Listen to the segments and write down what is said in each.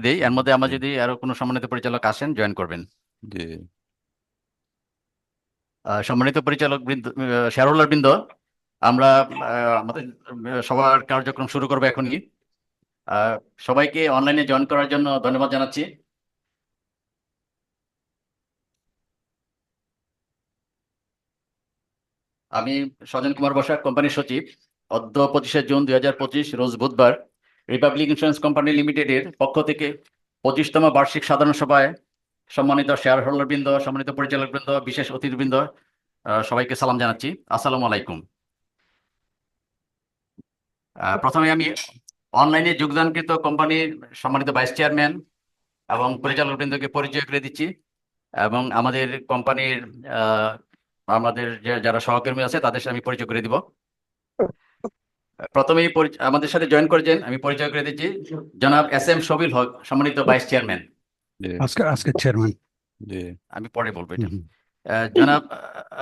দিই, এর মধ্যে আমরা জি যদি আরো কোনো সম্মানিত পরিচালক আসেন জয়েন করবেন। জি। সম্মানিত পরিচালক বৃন্দ, শেয়ার হোল্ডার বৃন্দ, আমরা আমাদের সবার কার্যক্রম শুরু করবো এখনই। আহ, সবাইকে অনলাইনে জয়েন করার জন্য ধন্যবাদ জানাচ্ছি। আমি সজন কুমার বসাক, কোম্পানির সচিব। অদ্য 25শে জুন 2025 রোজ বুধবার রিপাবলিক ইন্স্যুরেন্স কোম্পানি লিমিটেডের পক্ষ থেকে 25তম বার্ষিক সাধারণ সভায় সম্মানিত শেয়ার হোল্ডার বৃন্দ, সম্মানিত পরিচালক বৃন্দ, বিশেষ অতিথিবৃন্দ, সবাইকে সালাম জানাচ্ছি। আসসালামু আলাইকুম। প্রথমে আমি অনলাইনে যোগদানকৃত কোম্পানির সম্মানিত ভাইস চেয়ারম্যান এবং পরিচালক বৃন্দকে পরিচয় করে দিচ্ছি, এবং আমাদের কোম্পানির আহ, আমাদের যারা সহকর্মী আছে তাদের সাথে আমি পরিচয় করে দিব। প্রথমেই আমাদের সাথে জয়েন করেছেন, আমি পরিচয় করে দিচ্ছি, জনাব SM শফিল হক, সম্মানিত ভাইস চেয়ারম্যান। জি আজকে চেয়ারম্যান। জি। আমি পরে বলবো এটা। হুম। জনাব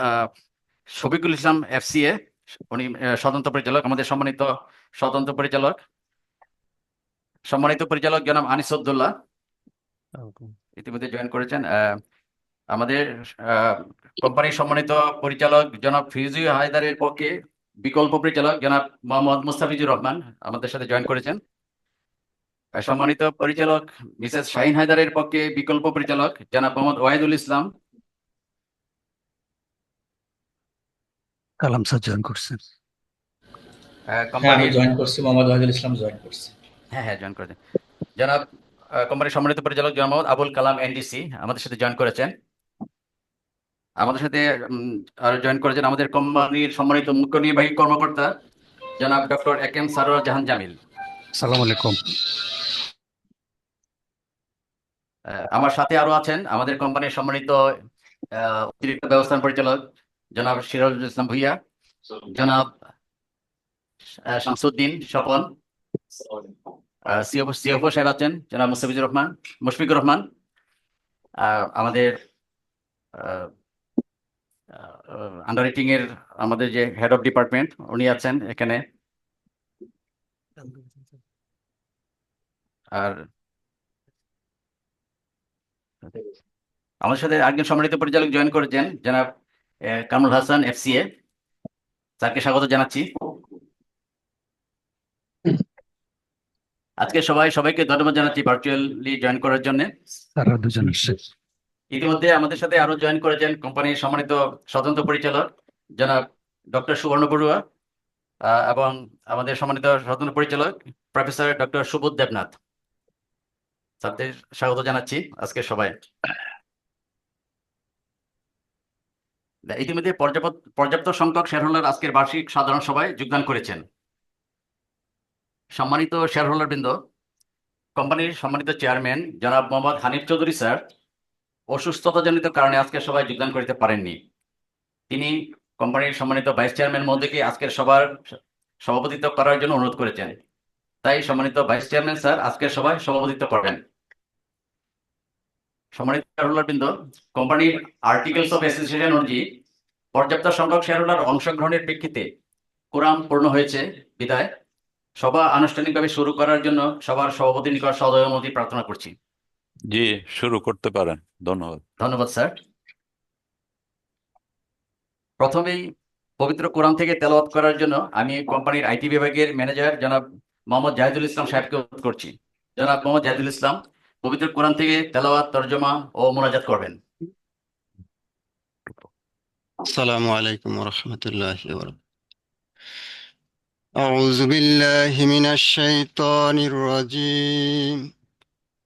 আহ, শফিকুল ইসলাম FCA, উনি স্বতন্ত্র পরিচালক, আমাদের সম্মানিত স্বতন্ত্র পরিচালক। সম্মানিত পরিচালক জনাব আনিসুদ্দৌলা ইতিমধ্যে জয়েন করেছেন। আমাদের কোম্পানির সম্মানিত পরিচালক জনাব ফিরোজী হায়দারের পক্ষে বিকল্প পরিচালক জনাব মোহাম্মদ মুস্তাফিজুর রহমান আমাদের সাথে জয়েন করেছেন। সম্মানিত পরিচালক মিসেস শাহিন হায়দারের পক্ষে বিকল্প পরিচালক জনাব মোহাম্মদ ওয়াহিদুল ইসলাম। কালাম স্যার জয়েন করছেন। হ্যাঁ, আমি কোম্পানির জয়েন করছি, মোহাম্মদ ওয়াহিদুল ইসলাম জয়েন করছি। হ্যাঁ হ্যাঁ জয়েন করেছেন। জনাব কোম্পানির সম্মানিত পরিচালক জনাব মোহাম্মদ আবুল কালাম NDC আমাদের সাথে জয়েন করেছেন। আমাদের সাথে আরো জয়েন করেছেন আমাদের কোম্পানির সম্মানিত মুখ্য নির্বাহী কর্মকর্তা জনাব ডক্টর AK সারোয়ার জাহান জামিল। সালাম আলাইকুম। আমার সাথে আরো আছেন আমাদের কোম্পানির সম্মানিত অতিরিক্ত ব্যবস্থাপনা পরিচালক জনাব সিরাজুল ইসলাম ভুইয়া, জনাব শামসুদ্দিন স্বপন, CFO সাহেব আছেন জনাব মুশফিকুর রহমান। আমাদের আন্ডার রাইটিং এর আমাদের যে হেড অফ ডিপার্টমেন্ট উনি আছেন এখানে। আর আমাদের সাথে আরেকজন সম্মানিত পরিচালক জয়েন করেছেন জনাব কামরুল হাসান FCA, স্যারকে স্বাগত জানাচ্ছি। আজকে সবাইকে ধন্যবাদ জানাচ্ছি ভার্চুয়ালি জয়েন করার জন্য। তারা দুজন আসছে। ইতিমধ্যে আমাদের সাথে আরো জয়েন করেছেন কোম্পানির সম্মানিত স্বতন্ত্র পরিচালক জনাব ডক্টর সুবর্ণ বড়ুয়া, এবং আমাদের সম্মানিত স্বতন্ত্র পরিচালক প্রফেসর ডক্টর সুবোধ দেবনাথ। স্যারদের স্বাগত জানাচ্ছি আজকে সবাই। ইতিমধ্যে পর্যাপ্ত সংখ্যক শেয়ার হোল্ডার আজকের বার্ষিক সাধারণ সভায় যোগদান করেছেন। সম্মানিত শেয়ার হোল্ডার বৃন্দ, কোম্পানির সম্মানিত চেয়ারম্যান জনাব মোহাম্মদ হানিফ চৌধুরী স্যার অসুস্থতাজনিত কারণে আজকের সভায় যোগদান করতে পারেননি। তিনি কোম্পানির সম্মানিত ভাইস চেয়ারম্যান মহোদয়কে আজকের সভার সভাপতিত্ব করার জন্য অনুরোধ করেছেন। তাই সম্মানিত ভাইস চেয়ারম্যান স্যার আজকের সভায় সভাপতিত্ব করবেন। সম্মানিত শেয়ারহোল্ডারবৃন্দ, কোম্পানির আর্টিকেলস অফ অ্যাসোসিয়েশন অনুযায়ী পর্যাপ্ত সংখ্যক শেয়ারহোল্ডার অংশগ্রহণের প্রেক্ষিতে কোরাম পূর্ণ হয়েছে বিদায় সভা আনুষ্ঠানিকভাবে শুরু করার জন্য সবার সভাপতির নিকট সদয় প্রার্থনা করছি। জি, শুরু করতে পারেন। ধন্যবাদ। ধন্যবাদ স্যার। প্রথমেই পবিত্র কোরআন থেকে তেলাওয়াত করার জন্য আমি কোম্পানির IT বিভাগের ম্যানেজার জনাব মোহাম্মদ জাহিদুল ইসলাম সাহেবকে অনুরোধ করছি। জনাব মোহাম্মদ জাহিদুল ইসলাম পবিত্র কোরআন থেকে তেলাওয়াত, তরজমা ও মোনাজাত করবেন। السلام عليكم ورحمة الله وبركاته. أعوذ بالله من الشيطان الرجيم.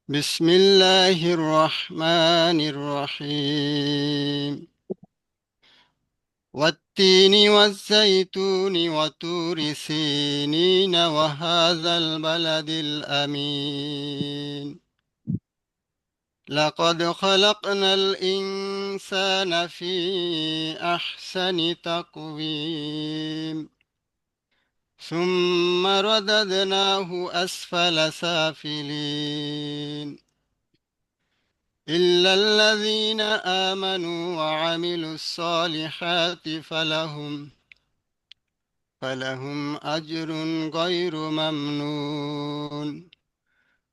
بسم الله الرحمن الرحيم. والتين والزيتون وطور سينين وهذا البلد الأمين. لقد خلقنا الإنسان في أحسن تقويم ثم رددناه أسفل سافلين إلا الذين آمنوا وعملوا الصالحات فلهم أجر غير ممنون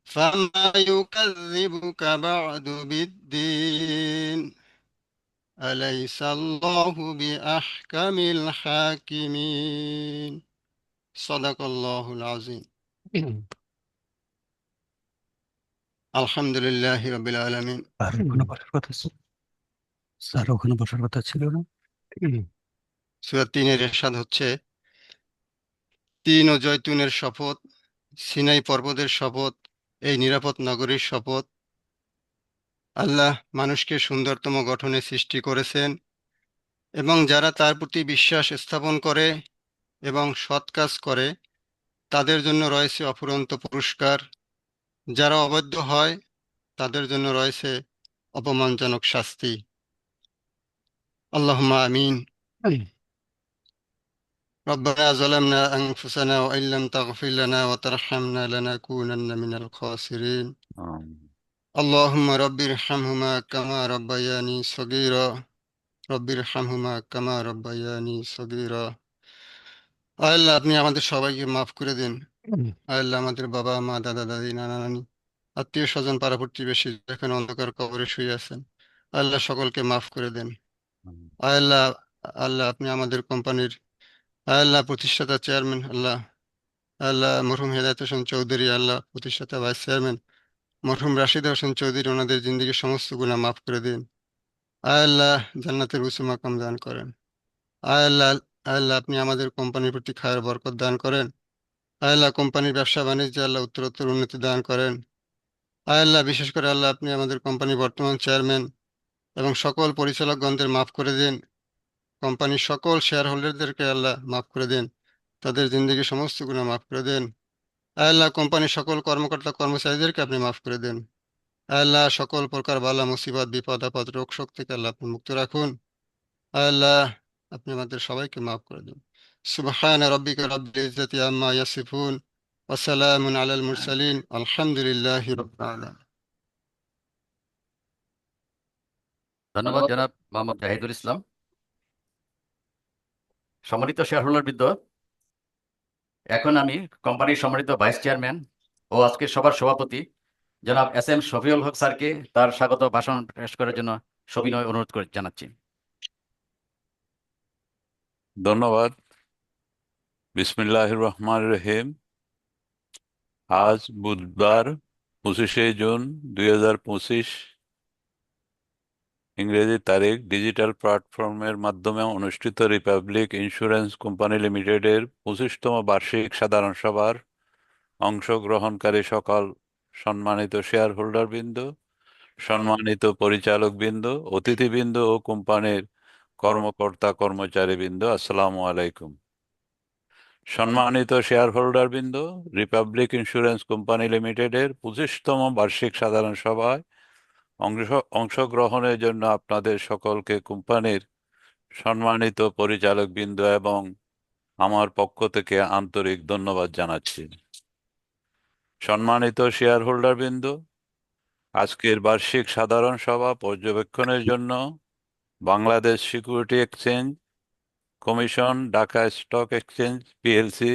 فما يكذبك بعد بالدين أليس الله بأحكم الحاكمين صدق الله العظيم الحمد لله رب العالمين আর ওখানে বসার কথা ছিল। স্যার ওখানে বসার কথা ছিল না। সূরা ৩-এর ইরশাদ হচ্ছে, তিন ও জৈতুনের শপথ, সিনাই পর্বতের শপথ, এই নিরাপদ নগরীর শপথ। আল্লাহ মানুষকে সুন্দরতম গঠনে সৃষ্টি করেছেন এবং যারা তার প্রতি বিশ্বাস স্থাপন করে এবং সৎ কাজ করে তাদের জন্য রয়েছে অফুরন্ত পুরস্কার। যারা অবাধ্য হয় তাদের জন্য রয়েছে অপমানজনক শাস্তি। আল্লাহুম্মা আমিন। ربنا ظلمنا أنفسنا وإن لم تغفر لنا وترحمنا لنكونن من الخاسرين اللهم رب ارحمهما كما ربياني صغيرا رب ارحمهما كما ربياني صغيرا আল্লাহ আপনি আমাদের সবাইকে মাফ করে দিন। আল্লাহ আমাদের বাবা মা দাদা দাদি নানা নানি আত্মীয় স্বজন পাড়া প্রতিবেশী যেখানে অন্ধকার কবরে শুয়ে আছেন আল্লাহ সকলকে মাফ করে দেন। আল্লাহ আল্লাহ আপনি আমাদের কোম্পানির আল্লাহ প্রতিষ্ঠাতা চেয়ারম্যান আল্লাহ আল্লাহ মরহুম হেদায়েত হোসেন চৌধুরী আল্লাহ প্রতিষ্ঠাতা ভাইস চেয়ারম্যান মরহুম রাশিদ হোসেন চৌধুরী ওনাদের জিন্দেগির সমস্ত গুনাহ মাফ করে দিন। আল্লাহ জান্নাতের উঁচু মাকাম দান করেন। আল্লাহ আল্লাহ আপনি আমাদের কোম্পানির প্রতি খায়ের বরকত দান করেন। আল্লাহ কোম্পানির ব্যবসা বাণিজ্যে আল্লাহ উত্তরোত্তর উন্নতি দান করেন। আল্লাহ বিশেষ করে আল্লাহ আপনি আমাদের কোম্পানির বর্তমান চেয়ারম্যান এবং সকল পরিচালকগণদের মাফ করে দিন। কোম্পানির সকল শেয়ার হোল্ডারদেরকে আল্লাহ মাফ করে দিন, তাদের জিন্দেগির সমস্ত গুনাহ মাফ করে দেন। আল্লাহ কোম্পানির সকল কর্মকর্তা কর্মচারীদেরকে আপনি মাফ করে দেন। আল্লাহ সকল প্রকার বালা মুসিবত বিপদ আপদ রোগ শোক থেকে আল্লাহ আপনি মুক্ত রাখুন। আল্লাহ আপনি আমাদের সবাইকে মাফ করে দিন। সুবহানা রাব্বিকা রাব্বিল ইজ্জাতি আম্মা ইয়াসিফুন ওয়া সালামুন আলাল মুরসালিন আলহামদুলিল্লাহি রাব্বিল আলামিন। ধন্যবাদ জনাব মোহাম্মদ জাহিদুল ইসলাম। সম্মানিত শেয়ার হোল্ডারবৃন্দ, এখন আমি কোম্পানির সম্মানিত ভাইস চেয়ারম্যান ও আজকের সভার সভাপতি জনাব এস এম শফিউল হক স্যারকে তার স্বাগত ভাষণ পেশ করার জন্য সবিনয় অনুরোধ করে জানাচ্ছি। ধন্যবাদ। বিসমিল্লাহির রহমানির রহিম। আজ বুধবার 25শে জুন 2025 ইংরেজি তারিখ। ডিজিটাল প্ল্যাটফর্মের মাধ্যমে অনুষ্ঠিত রিপাবলিক ইন্স্যুরেন্স কোম্পানি লিমিটেডের 25তম বার্ষিক সাধারণ সভার অংশগ্রহণকারী সকল সম্মানিত শেয়ার হোল্ডারবৃন্দ, সম্মানিত পরিচালকবৃন্দ, অতিথিবৃন্দ ও কোম্পানির কর্মকর্তা কর্মচারীবৃন্দ, আসসালামু আলাইকুম। সম্মানিত শেয়ার হোল্ডারবৃন্দ, রিপাবলিক ইন্স্যুরেন্স কোম্পানি লিমিটেডের 25তম বার্ষিক সাধারণ সভায় অংশগ্রহণের জন্য আপনাদের সকলকে কোম্পানির সম্মানিত পরিচালকবৃন্দ এবং আমার পক্ষ থেকে আন্তরিক ধন্যবাদ জানাচ্ছি। সম্মানিত শেয়ার হোল্ডারবৃন্দ, আজকের বার্ষিক সাধারণ সভা পর্যবেক্ষণের জন্য Bangladesh security exchange commission, Dhaka stock exchange PLC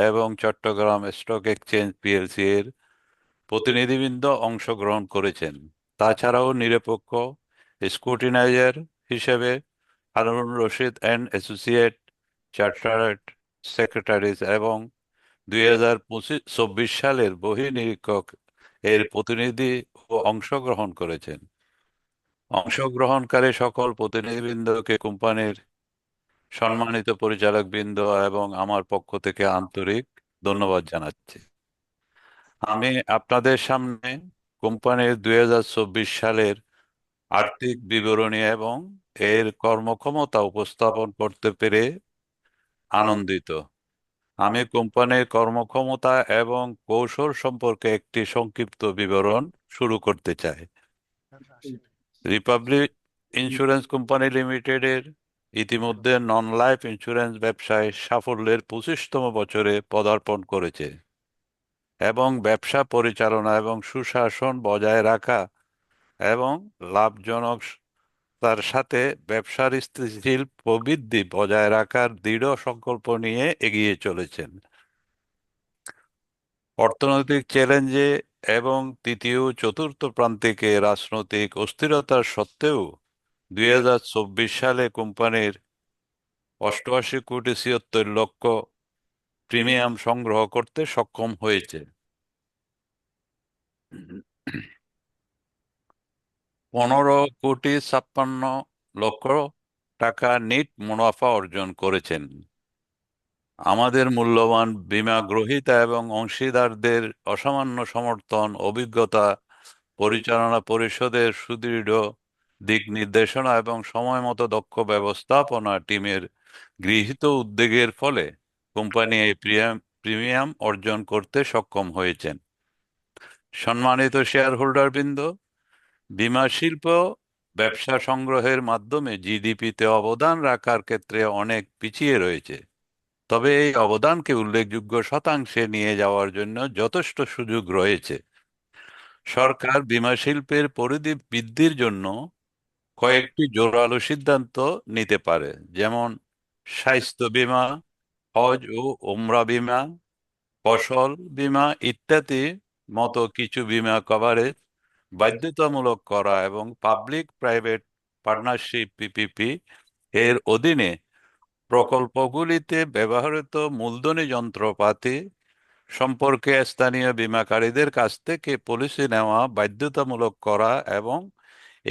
এবং চট্টগ্রাম স্টক এক্সচেঞ্জ পিএলসি এর প্রতিনিধিবৃন্দ অংশগ্রহণ করেছেন। তাছাড়াও নিরপেক্ষ স্ক্রুটিনাইজার হিসেবে Harun Rashid and associate chartered secretaries এবং 2024 সালের বহিঃনিরীক্ষক এর প্রতিনিধি ও অংশগ্রহণ করেছেন। অংশগ্রহণকারী সকল প্রতিনিধিবৃন্দকে কোম্পানির সম্মানিত পরিচালকবৃন্দ এবং আমার পক্ষ থেকে আন্তরিক ধন্যবাদ জানাচ্ছি। আমি আপনাদের সামনে কোম্পানির 2024 সালের আর্থিক বিবরণী এবং এর কর্মক্ষমতা উপস্থাপন করতে পেরে আনন্দিত। আমি কোম্পানির কর্মক্ষমতা এবং কৌশল সম্পর্কে একটি সংক্ষিপ্ত বিবরণ শুরু করতে চাই। রিপাবলিক ইন্স্যুরেন্স কোম্পানি লিমিটেডের ইতিমধ্যে নন লাইফ ইন্স্যুরেন্স ব্যবসায় সাফল্যের 25তম বছরে পদার্পণ করেছে এবং ব্যবসা পরিচালনা এবং সুশাসন বজায় রাখা এবং লাভজনকতার সাথে ব্যবসার স্থিতিশীল প্রবৃদ্ধি বজায় রাখার দৃঢ় সংকল্প নিয়ে এগিয়ে চলেছেন। অর্থনৈতিক চ্যালেঞ্জে এবং তৃতীয় ও চতুর্থ প্রান্তিকে রাজনৈতিক অস্থিরতার সত্ত্বেও 2024 সালে কোম্পানির 88 কোটি 76 লক্ষ প্রিমিয়াম সংগ্রহ করতে সক্ষম হয়েছে। 15 কোটি 56 লক্ষ টাকা নিট মুনাফা অর্জন করেছেন। আমাদের মূল্যবান বীমা গ্রহীতা এবং অংশীদারদের অসামান্য সমর্থন, অভিজ্ঞতা, পরিচালনা পরিষদের সুদৃঢ় দিক নির্দেশনা এবং সময়মতো দক্ষ ব্যবস্থাপনা টিমের গৃহীত উদ্যোগের ফলে কোম্পানি এই প্রিমিয়াম অর্জন করতে সক্ষম হয়েছেন। সম্মানিত শেয়ার হোল্ডারবৃন্দ, বীমা শিল্প ব্যবসা সংগ্রহের মাধ্যমে জিডিপিতে অবদান রাখার ক্ষেত্রে অনেক পিছিয়ে রয়েছে, তবে এই অবদানকে উল্লেখযোগ্য শতাংশে নিয়ে যাওয়ার জন্য যথেষ্ট সুযোগ রয়েছে। সরকার বীমা শিল্পের পরিধি বৃদ্ধির জন্য কয়েকটি জোরালো সিদ্ধান্ত নিতে পারে, যেমন স্বাস্থ্য বীমা, হজ ও ওমরা বীমা, ফসল বীমা ইত্যাদি মতো কিছু বীমা কভারেজ বাধ্যতামূলক করা এবং পাবলিক প্রাইভেট পার্টনারশিপ পিপিপি এর অধীনে প্রকল্পগুলিতে ব্যবহৃত মূলধনী যন্ত্রপাতি সম্পর্কে স্থানীয় বীমাকারীদের কাছ থেকে পলিসি নেওয়া বাধ্যতামূলক করা এবং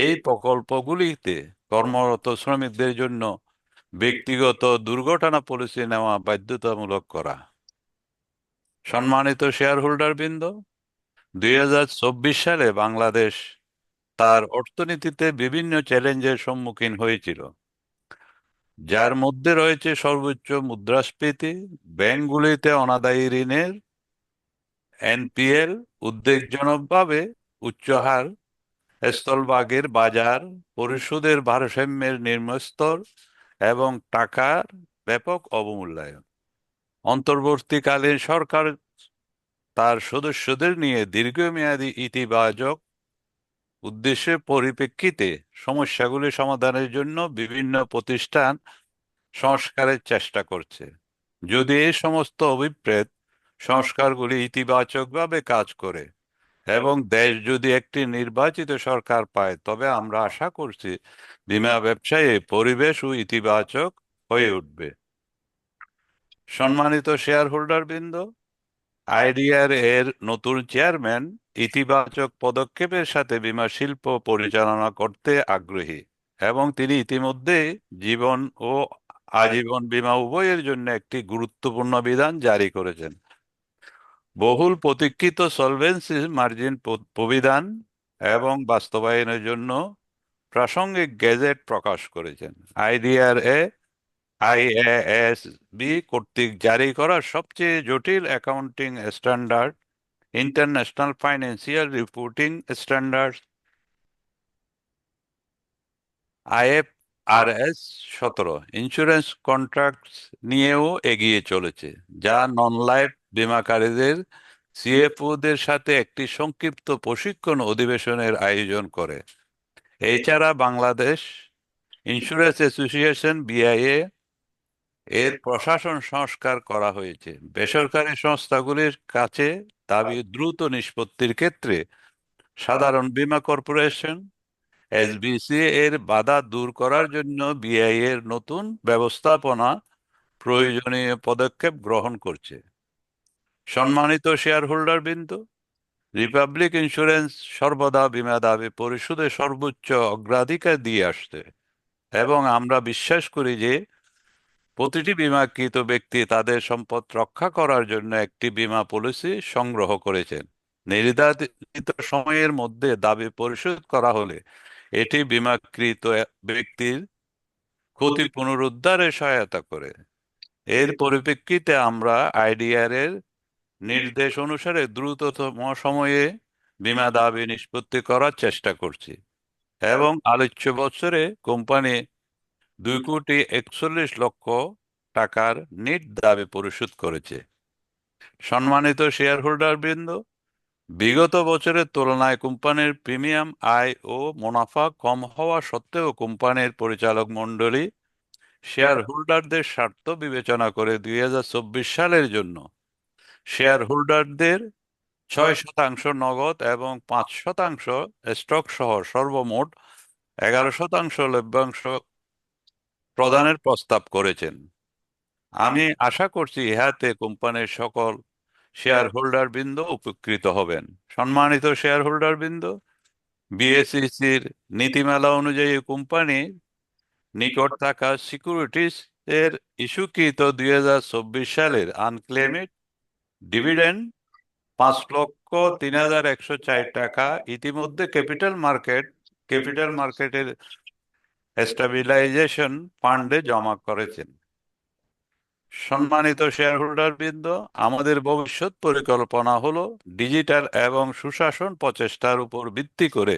এই প্রকল্পগুলিতে কর্মরত শ্রমিকদের জন্য ব্যক্তিগত দুর্ঘটনা পলিসি নেওয়া বাধ্যতামূলক করা। সম্মানিত শেয়ার হোল্ডারবৃন্দ, 2024 সালে বাংলাদেশ তার অর্থনীতিতে বিভিন্ন চ্যালেঞ্জের সম্মুখীন হয়েছিল, যার মধ্যে রয়েছে সর্বোচ্চ মুদ্রাস্ফীতি, ব্যাংকগুলিতে অনাদায়ী ঋণের এনপিএল, উদ্বেগজনকভাবে উচ্চ হার, স্থলভাগের বাজার পরিশোধের ভারসাম্যের নিম্নস্তর এবং টাকার ব্যাপক অবমূল্যায়ন। অন্তর্বর্তীকালীন সরকার তার সদস্যদের নিয়ে দীর্ঘমেয়াদী ইতিবাচক উদ্দেশ্যের পরিপ্রেক্ষিতে সমস্যাগুলি সমাধানের জন্য বিভিন্ন প্রতিষ্ঠান সংস্কারের চেষ্টা করছে। যদি এই সমস্ত অভিপ্রেত সংস্কারগুলি ইতিবাচকভাবে কাজ করে এবং দেশ যদি একটি নির্বাচিত সরকার পায়, তবে আমরা আশা করছি বীমা ব্যবসায়ে পরিবেশও ইতিবাচক হয়ে উঠবে। সম্মানিত শেয়ার হোল্ডারবৃন্দ, আইডিআর এর নতুন চেয়ারম্যান ইতিবাচক পদক্ষেপের সাথে বীমা শিল্প পরিচালনা করতে আগ্রহী এবং তিনি ইতিমধ্যে জীবন ও আজীবন বীমা উভয়ের জন্য একটি গুরুত্বপূর্ণ বিধান জারি করেছেন। বহুল প্রতীক্ষিত সলভেন্সি মার্জিন প্রবিধান এবং বাস্তবায়নের জন্য প্রাসঙ্গিক গেজেট প্রকাশ করেছেন। আইএএসবি কর্তৃক জারি করা সবচেয়ে জটিল accounting standard, international financial reporting standard IFRS 17 insurance contracts নিয়েও এগিয়ে চলেছে, যা নন লাইফ বীমাকারীদের সিএফওদের সাথে একটি সংক্ষিপ্ত প্রশিক্ষণ অধিবেশনের আয়োজন করে। এছাড়া বাংলাদেশ ইন্স্যুরেন্স অ্যাসোসিয়েশন BIA এর প্রশাসন সংস্কার করা হয়েছে। বেসরকারি সংস্থাগুলির কাছে দাবি দ্রুত নিষ্পত্তির ক্ষেত্রে সাধারণ বীমা কর্পোরেশন SBC এর বাধা দূর করার জন্য BIA এর নতুন ব্যবস্থাপনা প্রয়োজনীয় পদক্ষেপ গ্রহণ করছে। সম্মানিত শেয়ার হোল্ডারবৃন্দ, রিপাবলিক ইন্স্যুরেন্স সর্বদা বীমা দাবি পরিশোধে সর্বোচ্চ অগ্রাধিকার দিয়ে আসছে এবং আমরা বিশ্বাস করি যে প্রতিটি বীমাকৃত ব্যক্তি তাদের সম্পদ রক্ষা করার জন্য একটি বীমা পলিসি সংগ্রহ করেছেন। নির্ধারিত সময়ের মধ্যে দাবি পরিশোধ করা হলে এটি বীমাকৃত ব্যক্তির ক্ষতি পুনরুদ্ধারে সহায়তা করে। এর পরিপ্রেক্ষিতে আমরা আইডিআর এর নির্দেশ অনুসারে দ্রুততম সময়ে বীমা দাবি নিষ্পত্তি করার চেষ্টা করছি এবং আলোচ্য বছরে কোম্পানি 2,41,00,000 টাকার নিট দাবি পরিশোধ করেছে। সম্মানিত শেয়ার হোল্ডারবৃন্দ, বিগত বছরের তুলনায় কোম্পানির প্রিমিয়াম আয় ও মুনাফা কম হওয়া সত্ত্বেও কোম্পানির পরিচালক মণ্ডলী শেয়ার হোল্ডারদের স্বার্থ বিবেচনা করে 2024 সালের জন্য শেয়ার হোল্ডারদের 6% নগদ এবং 5% স্টক সহ সর্বমোট 11% লভ্যাংশ প্রদানের প্রস্তাব করেছেন। আমি আশা করছি ইহাতে কোম্পানির সকল শেয়ার হোল্ডার বৃন্দ উপকৃত হবেন। সম্মানিত শেয়ার হোল্ডার বৃন্দ, বিএসইসির নীতিমালা অনুযায়ী কোম্পানি নিকট থাকা সিকিউরিটিজ এর ইস্যুকৃত 2024 সালের আনক্লেমেড ডিভিডেন্ড 5,03,104 টাকা ইতিমধ্যে ক্যাপিটাল মার্কেটের স্টেবিলাইজেশন ফান্ডে জমা করেছেন। সম্মানিত শেয়ার হোল্ডার বৃন্দ, আমাদের ভবিষ্যৎ পরিকল্পনা হলো ডিজিটাল এবং সুশাসন প্রচেষ্টার উপর ভিত্তি করে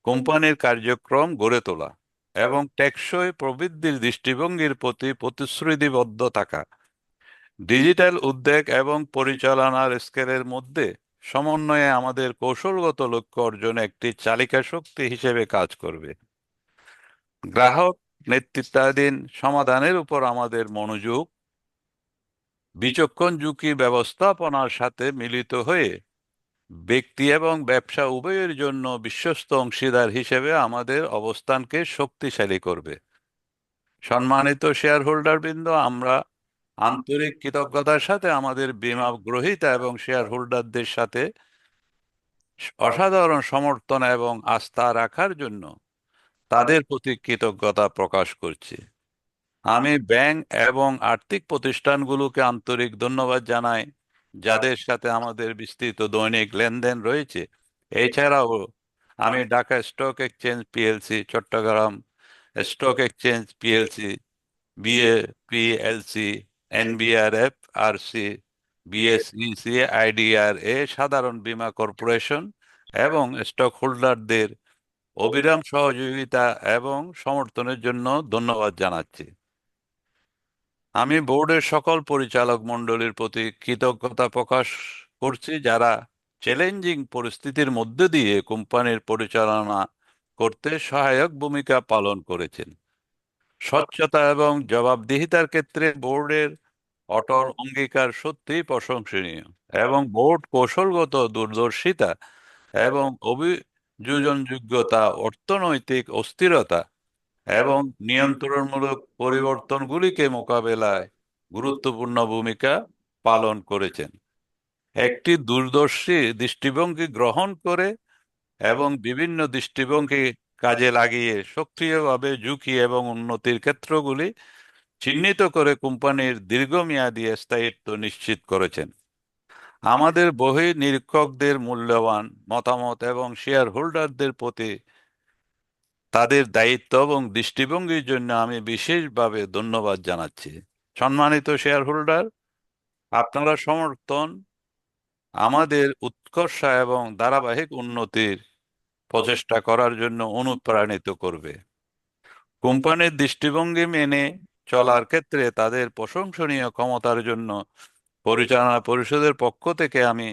কোম্পানির কার্যক্রম গড়ে তোলা এবং টেকসই প্রবৃদ্ধির দৃষ্টিভঙ্গির প্রতি প্রতিশ্রুতিবদ্ধ থাকা। ডিজিটাল উদ্যোগ এবং পরিচালনার স্কেলের মধ্যে সমন্বয়ে আমাদের কৌশলগত লক্ষ্য অর্জনে একটি চালিকা শক্তি হিসেবে কাজ করবে। গ্রাহক নেতৃত্বাধীন সমাধানের উপর আমাদের মনোযোগ বিচক্ষণ ঝুঁকি ব্যবস্থাপনার সাথে মিলিত হয়ে ব্যক্তি এবং ব্যবসা উভয়ের জন্য বিশ্বস্ত অংশীদার হিসেবে আমাদের অবস্থানকে শক্তিশালী করবে। সম্মানিত শেয়ার হোল্ডার বৃন্দ, আমরা আন্তরিক কৃতজ্ঞতার সাথে আমাদের বীমা গ্রহীতা এবং শেয়ার হোল্ডারদের সাথে অসাধারণ সমর্থন এবং আস্থা রাখার জন্য তাদের প্রতি কৃতজ্ঞতা প্রকাশ করছি। আমি ব্যাংক এবং আর্থিক প্রতিষ্ঠানগুলোকে আন্তরিক ধন্যবাদ জানাই যাদের সাথে আমাদের বিস্তৃত দৈনিক লেনদেন রয়েছে। এছাড়াও আমি Dhaka stock exchange PLC, Chittagong stock exchange PLC, BAPLC, NBRF RC, BSEC, IDRA, সাধারণ বীমা কর্পোরেশন এবং স্টক হোল্ডারদের অবিরাম সহযোগিতা এবং সমর্থনের জন্য ধন্যবাদ জানাচ্ছি। আমি বোর্ডের সকল পরিচালক মণ্ডলীর প্রতি কৃতজ্ঞতা প্রকাশ করছি যারা চ্যালেঞ্জিং পরিস্থিতির মধ্যে দিয়ে কোম্পানির পরিচালনা করতে সহায়ক ভূমিকা পালন করেছেন। স্বচ্ছতা এবং জবাবদিহিতার ক্ষেত্রে বোর্ডের অটল অঙ্গীকার সত্যিই প্রশংসনীয় এবং বোর্ড কৌশলগত দূরদর্শিতা এবং অভিযোজনযোগ্যতা অর্থনৈতিক অস্থিরতা এবং নিয়ন্ত্রণমূলক পরিবর্তনগুলিকে মোকাবেলায় গুরুত্বপূর্ণ ভূমিকা পালন করেছেন। একটি দূরদর্শী দৃষ্টিভঙ্গি গ্রহণ করে এবং বিভিন্ন দৃষ্টিভঙ্গি কাজে লাগিয়ে সক্রিয়ভাবে ঝুঁকি এবং উন্নতির ক্ষেত্রগুলি চিহ্নিত করে কোম্পানির দীর্ঘমেয়াদী স্থায়িত্ব নিশ্চিত করেছেন। আমাদের বহি নিরীক্ষকদের মূল্যবান মতামত এবং শেয়ার হোল্ডারদের প্রতি তাদের দায়িত্ব এবং দৃষ্টিভঙ্গির জন্য আমি বিশেষভাবে ধন্যবাদ জানাচ্ছি। সম্মানিত শেয়ার হোল্ডার, আপনারা সমর্থন আমাদের উৎকর্ষ এবং ধারাবাহিক উন্নতির প্রচেষ্টা করার জন্য অনুপ্রাণিত করবে। কোম্পানির দৃষ্টিভঙ্গি মেনে চলার ক্ষেত্রে তাদের প্রশংসনীয় ক্ষমতার জন্য পরিচালনা পরিষদের পক্ষ থেকে আমি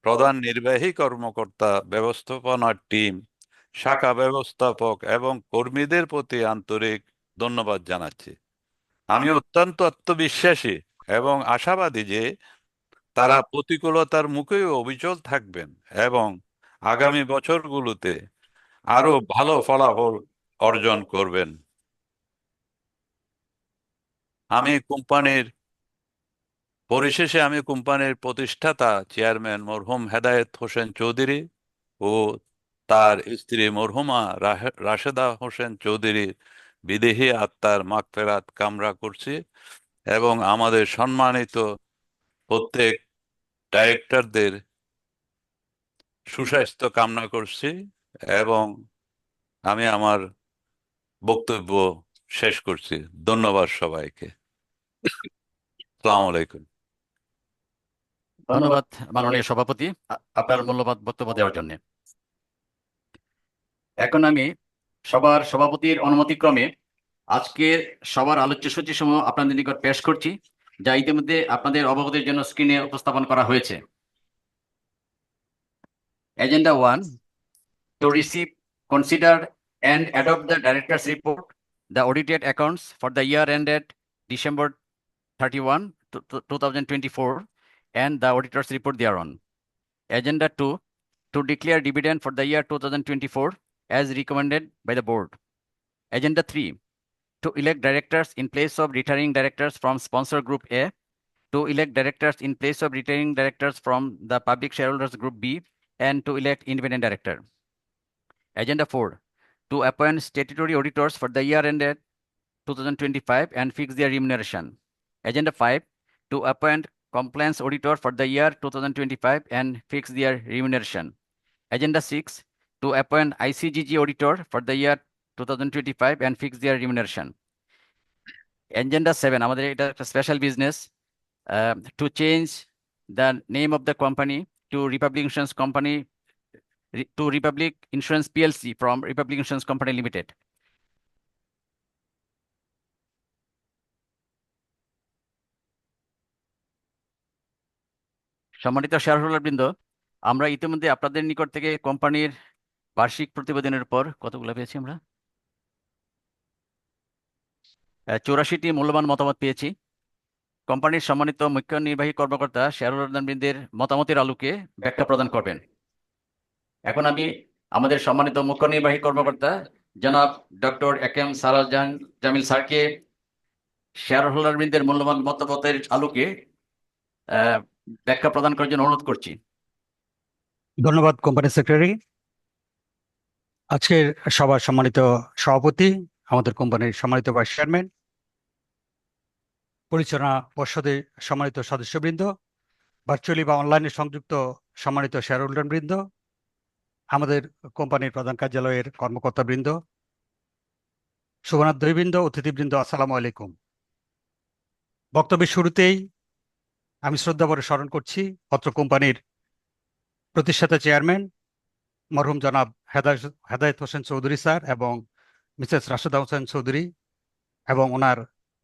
প্রধান নির্বাহী কর্মকর্তা, ব্যবস্থাপনা টিম, শাখা ব্যবস্থাপক এবং কর্মীদের প্রতি আন্তরিক ধন্যবাদ জানাচ্ছি। আমি অত্যন্ত আত্মবিশ্বাসী এবং আশাবাদী যে তারা প্রতিকূলতার মুখেও অবিচল থাকবেন এবং আগামী বছরগুলোতে আরো ভালো ফলাফল অর্জন করবেন। পরিশেষে আমি কোম্পানির প্রতিষ্ঠাতা চেয়ারম্যান মরহুম হেদায়েত হোসেন চৌধুরী ও তার স্ত্রী মরহুমা রাশেদা হোসেন চৌধুরীর বিদেহী আত্মার মাগফিরাত কামনা করছি এবং আমাদের সম্মানিত প্রত্যেক ডাইরেক্টরদের সুস্বাস্থ্য কামনা করছি এবং আমি আমার বক্তব্য শেষ করছি। ধন্যবাদ সবাইকে। আসসালামু আলাইকুম। ধন্যবাদ মাননীয় সভাপতি আপনার মূল্যবান বক্তব্য দেওয়ার জন্য। এখন আমি সবার সভাপতির অনুমতিক্রমে আজকের সবার আলোচ্য সূচি সমূহ আপনাদের নিকট পেশ করছি, যা ইতিমধ্যে আপনাদের অবগতির জন্য স্ক্রিনে উপস্থাপন করা হয়েছে। Agenda 1, to receive, consider and adopt the director's report, the audited accounts for the year ended December 31, 2024, and the auditor's report thereon. Agenda 2, to declare dividend for the year 2024 as recommended by the board. Agenda 3, to elect directors in place of retiring directors from sponsor group A, to elect directors in place of retiring directors from the public shareholders group B, and to elect independent director. Agenda 4, to appoint statutory auditors for the year ended 2025 and fix their remuneration. Agenda 5, to appoint compliance auditor for the year 2025 and fix their remuneration. Agenda 6, to appoint ICGG auditor for the year 2025 and fix their remuneration. Agenda 7, আমাদের এটা একটা special business, to change the name of the company to Republic Insurance Company to Republic Insurance PLC from Republic Insurance Company Limited. সম্মানিত shareholder বৃন্দ, আমরা ইতিমধ্যে আপনাদের নিকট থেকে কোম্পানির বার্ষিক প্রতিবেদনের উপর কতগুলো পেয়েছি আমরা 84টি মূল্যবান মতামত পেয়েছি। কোম্পানির সম্মানিত মুখ্য নির্বাহী কর্মকর্তা শেয়ারহোল্ডার বৃন্দের মতামতের আলোকে ব্যাখ্যা প্রদান করবেন। এখন আমি আমাদের সম্মানিত মুখ্য নির্বাহী কর্মকর্তা জনাব ডক্টর একেএম সালাহ জামিল স্যারকে শেয়ারহোল্ডার বৃন্দের মূল্যবান মতামতের আলোকে ব্যাখ্যা প্রদান করার জন্য অনুরোধ করছি। ধন্যবাদ কোম্পানি সেক্রেটারি। আজকের সভার সম্মানিত সভাপতি, আমাদের কোম্পানির সম্মানিত ভাইস চেয়ারম্যান, পরিচালনা পর্ষদের সম্মানিত সদস্যবৃন্দ, ভার্চুয়ালি বা অনলাইনে সংযুক্ত সম্মানিত শেয়ারহোল্ডার বৃন্দ, আমাদের কোম্পানির প্রধান কার্যালয়ের কর্মকর্তাবৃন্দ, শুভনার্থীবৃন্দ, অতিথিবৃন্দ, আসসালামু আলাইকুম। বক্তব্যের শুরুতেই আমি শ্রদ্ধাভরে স্মরণ করছি অত্র কোম্পানির প্রতিষ্ঠাতা চেয়ারম্যান মরহুম জনাব হেদায়েত হোসেন চৌধুরী স্যার এবং মিসেস রাশেদা হোসেন চৌধুরী এবং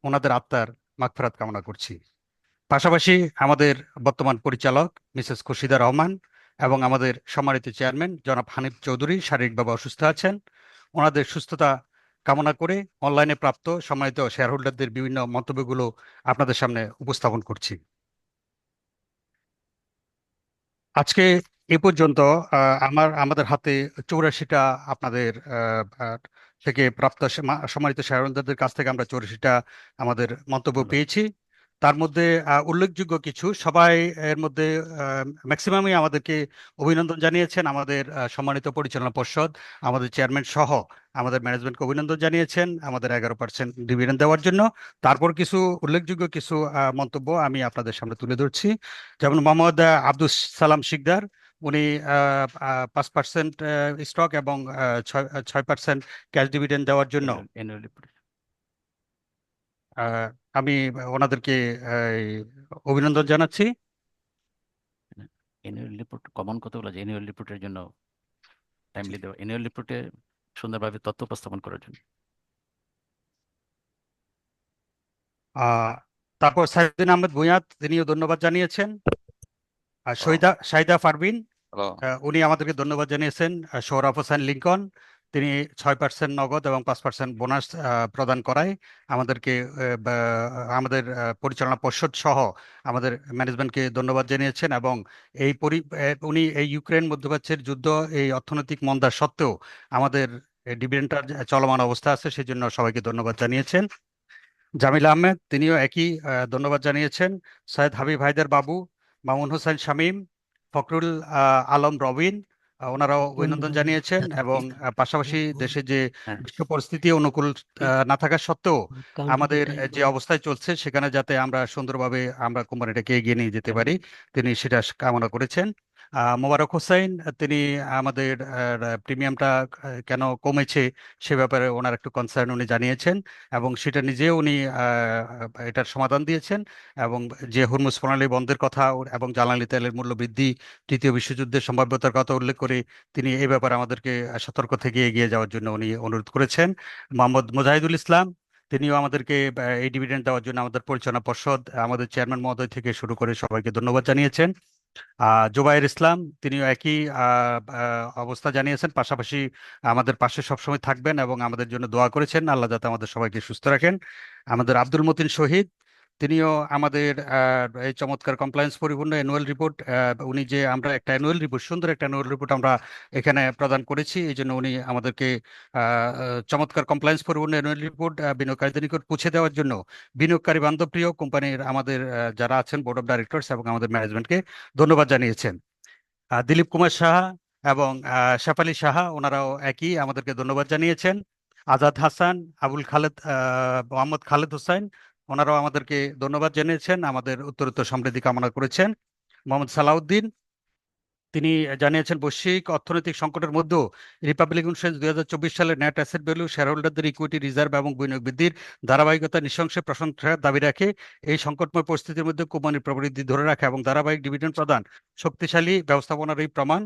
ওনাদের আত্মার মাগফিরাত কামনা করছি। পাশাপাশি আমাদের বর্তমান পরিচালক মিসেস খুরশিদা রহমান এবং আমাদের সম্মানিত চেয়ারম্যান জনাব হানিফ চৌধুরী শারীরিকভাবে অসুস্থ আছেন, ওনাদের সুস্থতা কামনা করে অনলাইনে প্রাপ্ত সম্মানিত শেয়ারহোল্ডারদের বিভিন্ন মন্তব্যগুলো আপনাদের সামনে উপস্থাপন করছি। আজকে এ পর্যন্ত আমাদের হাতে 84টা আপনাদের থেকে প্রাপ্ত সম্মানিত শেয়ারহোল্ডারদের কাছ থেকে আমরা 84টা আমাদের মন্তব্য পেয়েছি। তার মধ্যে উল্লেখযোগ্য কিছু, সবাই এর মধ্যে ম্যাক্সিমামই আমাদেরকে অভিনন্দন জানিয়েছেন। আমাদের সম্মানিত পরিচালনা পর্ষদ, আমাদের চেয়ারম্যান সহ আমাদের ম্যানেজমেন্টকে অভিনন্দন জানিয়েছেন আমাদের 11% ডিভিডেন্ড দেওয়ার জন্য। তারপর কিছু উল্লেখযোগ্য কিছু মন্তব্য আমি আপনাদের সামনে তুলে ধরছি। যেমন মোহাম্মদ আব্দুস সালাম শিকদার, উনি 5% স্টক এবং 6% ক্যাশ ডিভিডেন্ড দেওয়ার জন্য আমি ওনাদেরকে অভিনন্দন জানাচ্ছি। অ্যানুয়াল রিপোর্ট কমন কতগুলো আছে অ্যানুয়াল রিপোর্টের জন্য টাইমলি দেওয়া, অ্যানুয়াল রিপোর্টে সুন্দরভাবে তথ্য উপস্থাপন করার জন্য। তারপর সাইদুদ্দিন আহমেদ ভূঁইয়া, তিনিও ধন্যবাদ জানিয়েছেন। আর শাহিদা পারভিন, উনি আমাদেরকে ধন্যবাদ জানিয়েছেন। সোহরাব হোসেন লিঙ্কন, তিনি 6% নগদ এবং 5% বোনাস প্রদান করায় আমাদেরকে আমাদের পরিচালনা পর্ষদ সহ আমাদের ম্যানেজমেন্টকে ধন্যবাদ জানিয়েছেন। এবং উনি এই ইউক্রেন মধ্যপ্রাচ্যের যুদ্ধ, এই অর্থনৈতিক মন্দা সত্ত্বেও আমাদের ডিভিডেন্ডটা চলমান অবস্থা আছে, সেই জন্য সবাইকে ধন্যবাদ জানিয়েছেন। জামিল আহমেদ, তিনিও একই ধন্যবাদ জানিয়েছেন। সৈয়দ হাবিব হায়দার বাবু, মামুন হোসেন শামীম, ফখরুল আলম রবিন, ওনারাও অভিনন্দন জানিয়েছেন। এবং পাশাপাশি দেশে যে বিশ্ব পরিস্থিতি অনুকূল না থাকা সত্ত্বেও আমাদের যে অবস্থায় চলছে সেখানে যাতে আমরা সুন্দরভাবে আমরা কোম্পানিটাকে এগিয়ে নিয়ে যেতে পারি, তিনি সেটা কামনা করেছেন। মোবারক হোসেন, তিনি আমাদের প্রিমিয়ামটা কেন কমেছে সে ব্যাপারে ওনার একটু কনসার্ন উনি জানিয়েছেন এবং সেটা নিজেও উনি এটার সমাধান দিয়েছেন। এবং যে হুরমুজ প্রণালী বন্ধের কথা এবং জ্বালানি তেলের মূল্য বৃদ্ধি, তৃতীয় বিশ্বযুদ্ধের সম্ভাব্যতার কথা উল্লেখ করে তিনি এই ব্যাপারে আমাদেরকে সতর্ক থেকে এগিয়ে যাওয়ার জন্য উনি অনুরোধ করেছেন। মোহাম্মদ মুজাহিদুল ইসলাম, তিনিও আমাদেরকে এই ডিভিডেন্ড দেওয়ার জন্য আমাদের পরিচালনা পর্ষদ, আমাদের চেয়ারম্যান মহোদয় থেকে শুরু করে সবাইকে ধন্যবাদ জানিয়েছেন। জুবাইর ইসলাম, তিনিও একই অবস্থা জানিয়েছেন, পাশাপাশি আমাদের পাশে সবসময় থাকবেন এবং আমাদের জন্য দোয়া করেছেন, আল্লাহ যাতে আমাদের সবাইকে সুস্থ রাখেন। আমাদের আব্দুল মতিন শহীদ, তিনিও আমাদের এই চমৎকার কমপ্লায়েন্স পরিপূর্ণ অ্যানুয়াল রিপোর্ট, উনি যে আমরা একটা অ্যানুয়াল রিপোর্ট, সুন্দর একটা অ্যানুয়াল রিপোর্ট আমরা এখানে প্রদান করেছি, এই জন্য উনি আমাদেরকে চমৎকার কমপ্লায়েন্স পরিপূর্ণ অ্যানুয়াল রিপোর্ট বিনিয়োগকারীদের নিকট পৌঁছে দেওয়ার জন্য বিনিয়োগকারী বান্ধবপ্রিয় কোম্পানির আমাদের যারা আছেন বোর্ড অফ ডাইরেক্টরস এবং আমাদের ম্যানেজমেন্টকে ধন্যবাদ জানিয়েছেন। দিলীপ কুমার সাহা এবং শেফালি সাহা, ওনারাও একই আমাদেরকে ধন্যবাদ জানিয়েছেন। আজাদ হাসান, আবুল খালেদ, মোহাম্মদ খালেদ হোসেন, ওনারাও আমাদেরকে ধন্যবাদ জানিয়েছেন, আমাদের উত্তরোত্তর সমৃদ্ধি কামনা করেছেন। মোহাম্মদ সালাউদ্দিন, তিনি জানিয়েছেন বৈশ্বিক অর্থনৈতিক সংকটের মধ্যেও রিপাবলিক ইন্স্যুরেন্স 2024 সালের নেট অ্যাসেট ভ্যালু, শেয়ার হোল্ডারদের ইকুইটি রিজার্ভ এবং বিনিয়োগ বৃদ্ধির ধারাবাহিকতা নিঃসংশয় প্রশংসার দাবি রাখে। এই সংকটময় পরিস্থিতির মধ্যে কোম্পানির প্রবৃদ্ধি ধরে রাখা এবং ধারাবাহিক ডিভিডেন্ড প্রদান শক্তিশালী ব্যবস্থাপনার এই প্রমাণ।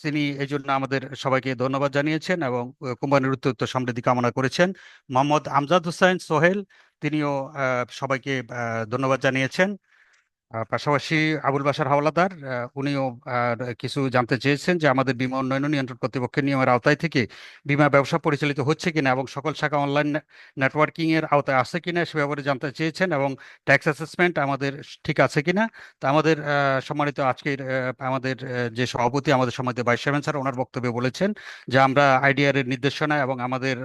তিনি এই জন্য আমাদের সবাইকে ধন্যবাদ জানিয়েছেন এবং কোম্পানির উত্তরোত্তর সমৃদ্ধি কামনা করেছেন। মোহাম্মদ আমজাদ হোসেন সোহেল, তিনিও সবাইকে ধন্যবাদ জানিয়েছেন। পাশাপাশি আবুল বাশার হাওলাদার, উনিও কিছু জানতে চেয়েছেন যে আমাদের বীমা উন্নয়ন ও নিয়ন্ত্রণ কর্তৃপক্ষের নিয়মের আওতায় থেকে বীমা ব্যবসা পরিচালিত হচ্ছে কিনা এবং সকল শাখা অনলাইন নেটওয়ার্কিং এর আওতায় আছে কিনা সে ব্যাপারে জানতে চেয়েছেন, এবং ট্যাক্স অ্যাসেসমেন্ট আমাদের ঠিক আছে কিনা। তা আমাদের সম্মানিত আজকের আমাদের যে সভাপতি, আমাদের সম্মানিত ভাইস চেয়ারম্যান স্যার, ওনার বক্তব্যে বলেছেন যে আমরা আইডিআর এর নির্দেশনা এবং আমাদের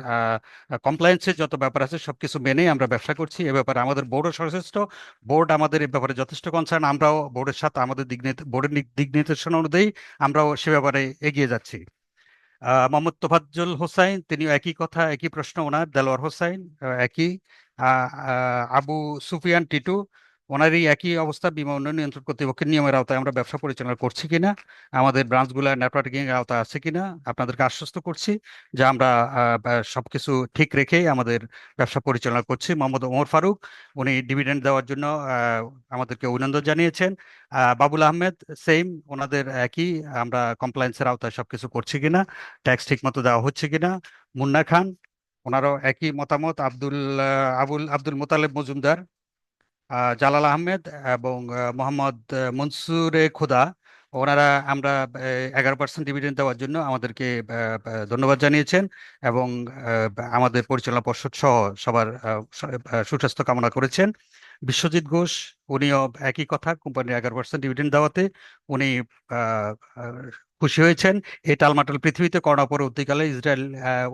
কমপ্লায়েন্সের যত ব্যাপার আছে সবকিছু মেনেই আমরা ব্যবসা করছি। এ ব্যাপারে আমাদের বোর্ডও সচেষ্ট, বোর্ড আমাদের এই ব্যাপারে যথেষ্ট কনসার্ন, আমরাও বোর্ডের সাথে আমাদের বোর্ডের দিক নির্দেশনা অনুযায়ী আমরাও সে ব্যাপারে এগিয়ে যাচ্ছি। মোহাম্মদ তোফাজ্জল হোসাইন, তিনিও একই কথা, একই প্রশ্ন ওনার। দেলোয়ার হোসাইন একই। আবু সুফিয়ান টিটু, ওনারই একই অবস্থা, বীমা উন্নয়ন নিয়ন্ত্রণ কর্তৃপক্ষের নিয়মের আওতায় আমরা ব্যবসা পরিচালনা করছি কিনা, আমাদের ব্রাঞ্চগুলো নেটওয়ার্কিং এর আওতায় আছে কিনা। আপনাদেরকে আশ্বস্ত করছি যে আমরা সবকিছু ঠিক রেখেই আমাদের ব্যবসা পরিচালনা করছি। মোহাম্মদ ওমর ফারুক, উনি ডিভিডেন্ড দেওয়ার জন্য আমাদেরকে অভিনন্দন জানিয়েছেন। বাবুল আহমেদ সেম, ওনাদের একই, আমরা কমপ্লায়েন্সের আওতায় সবকিছু করছি কিনা, ট্যাক্স ঠিক মতো দেওয়া হচ্ছে কিনা। মুন্না খান, ওনারও একই মতামত। আব্দুল মোতালেব মজুমদার, জালাল আহমেদ এবং মোহাম্মদ মনসুরে খোদা, ওনারা আমরা 11% ডিভিডেন্ড দেওয়ার জন্য আমাদেরকে ধন্যবাদ জানিয়েছেন এবং আমাদের পরিচালনা পর্ষদ সহ সবার সুস্বাস্থ্য কামনা করেছেন। বিশ্বজিৎ ঘোষ, উনিও একই কথা, কোম্পানির 11% ডিভিডেন্ড দেওয়াতে উনি আহ, আহ, খুশি হয়েছেন। এই টালমাটাল পৃথিবীতে করোনা পরবর্তীকালে ইসরায়েল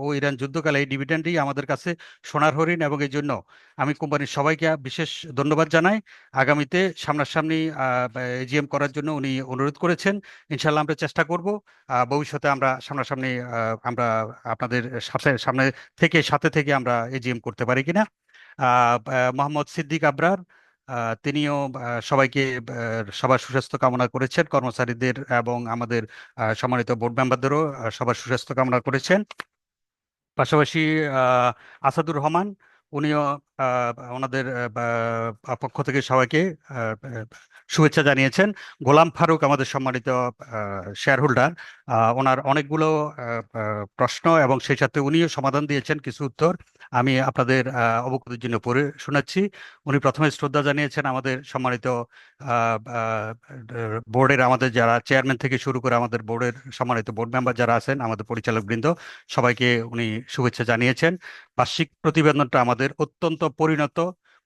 ও ইরান যুদ্ধকালে এই ডিভিডেন্ডই আমাদের কাছে সোনার হরিণ, এবং এই জন্য আমি কোম্পানির সবাইকে বিশেষ ধন্যবাদ জানাই। আগামীতে সামনাসামনি এজিএম করার জন্য উনি অনুরোধ করেছেন। ইনশাল্লাহ আমরা চেষ্টা করব ভবিষ্যতে আমরা সামনাসামনি আমরা আপনাদের সামনে সাথে থেকে আমরা এজিএম করতে পারি কিনা। মোহাম্মদ সিদ্দিক আবরার, তিনিও সবাইকে সবার সুস্বাস্থ্য কামনা করেছেন, কর্মচারীদের এবং আমাদের সম্মানিত বোর্ড মেম্বারদেরও সবার সুস্বাস্থ্য কামনা করেছেন। পাশাপাশি আসাদুর রহমান, উনিও ওনাদের পক্ষ থেকে সবাইকে শুভেচ্ছা জানিয়েছেন। গোলাম ফারুক, আমাদের সম্মানিত শেয়ার হোল্ডার, ওনার অনেকগুলো প্রশ্ন এবং সেই সাথে উনিও সমাধান দিয়েছেন কিছু উত্তর, আমি আপনাদের অবগতির জন্য পড়ে শোনাচ্ছি। উনি প্রথমে শ্রদ্ধা জানিয়েছেন আমাদের সম্মানিত বোর্ডের, আমাদের যারা চেয়ারম্যান থেকে শুরু করে আমাদের বোর্ডের সম্মানিত বোর্ড মেম্বার যারা আছেন, আমাদের পরিচালক বৃন্দ, সবাইকে উনি শুভেচ্ছা জানিয়েছেন। বার্ষিক প্রতিবেদনটা আমাদের অত্যন্ত পরিণত,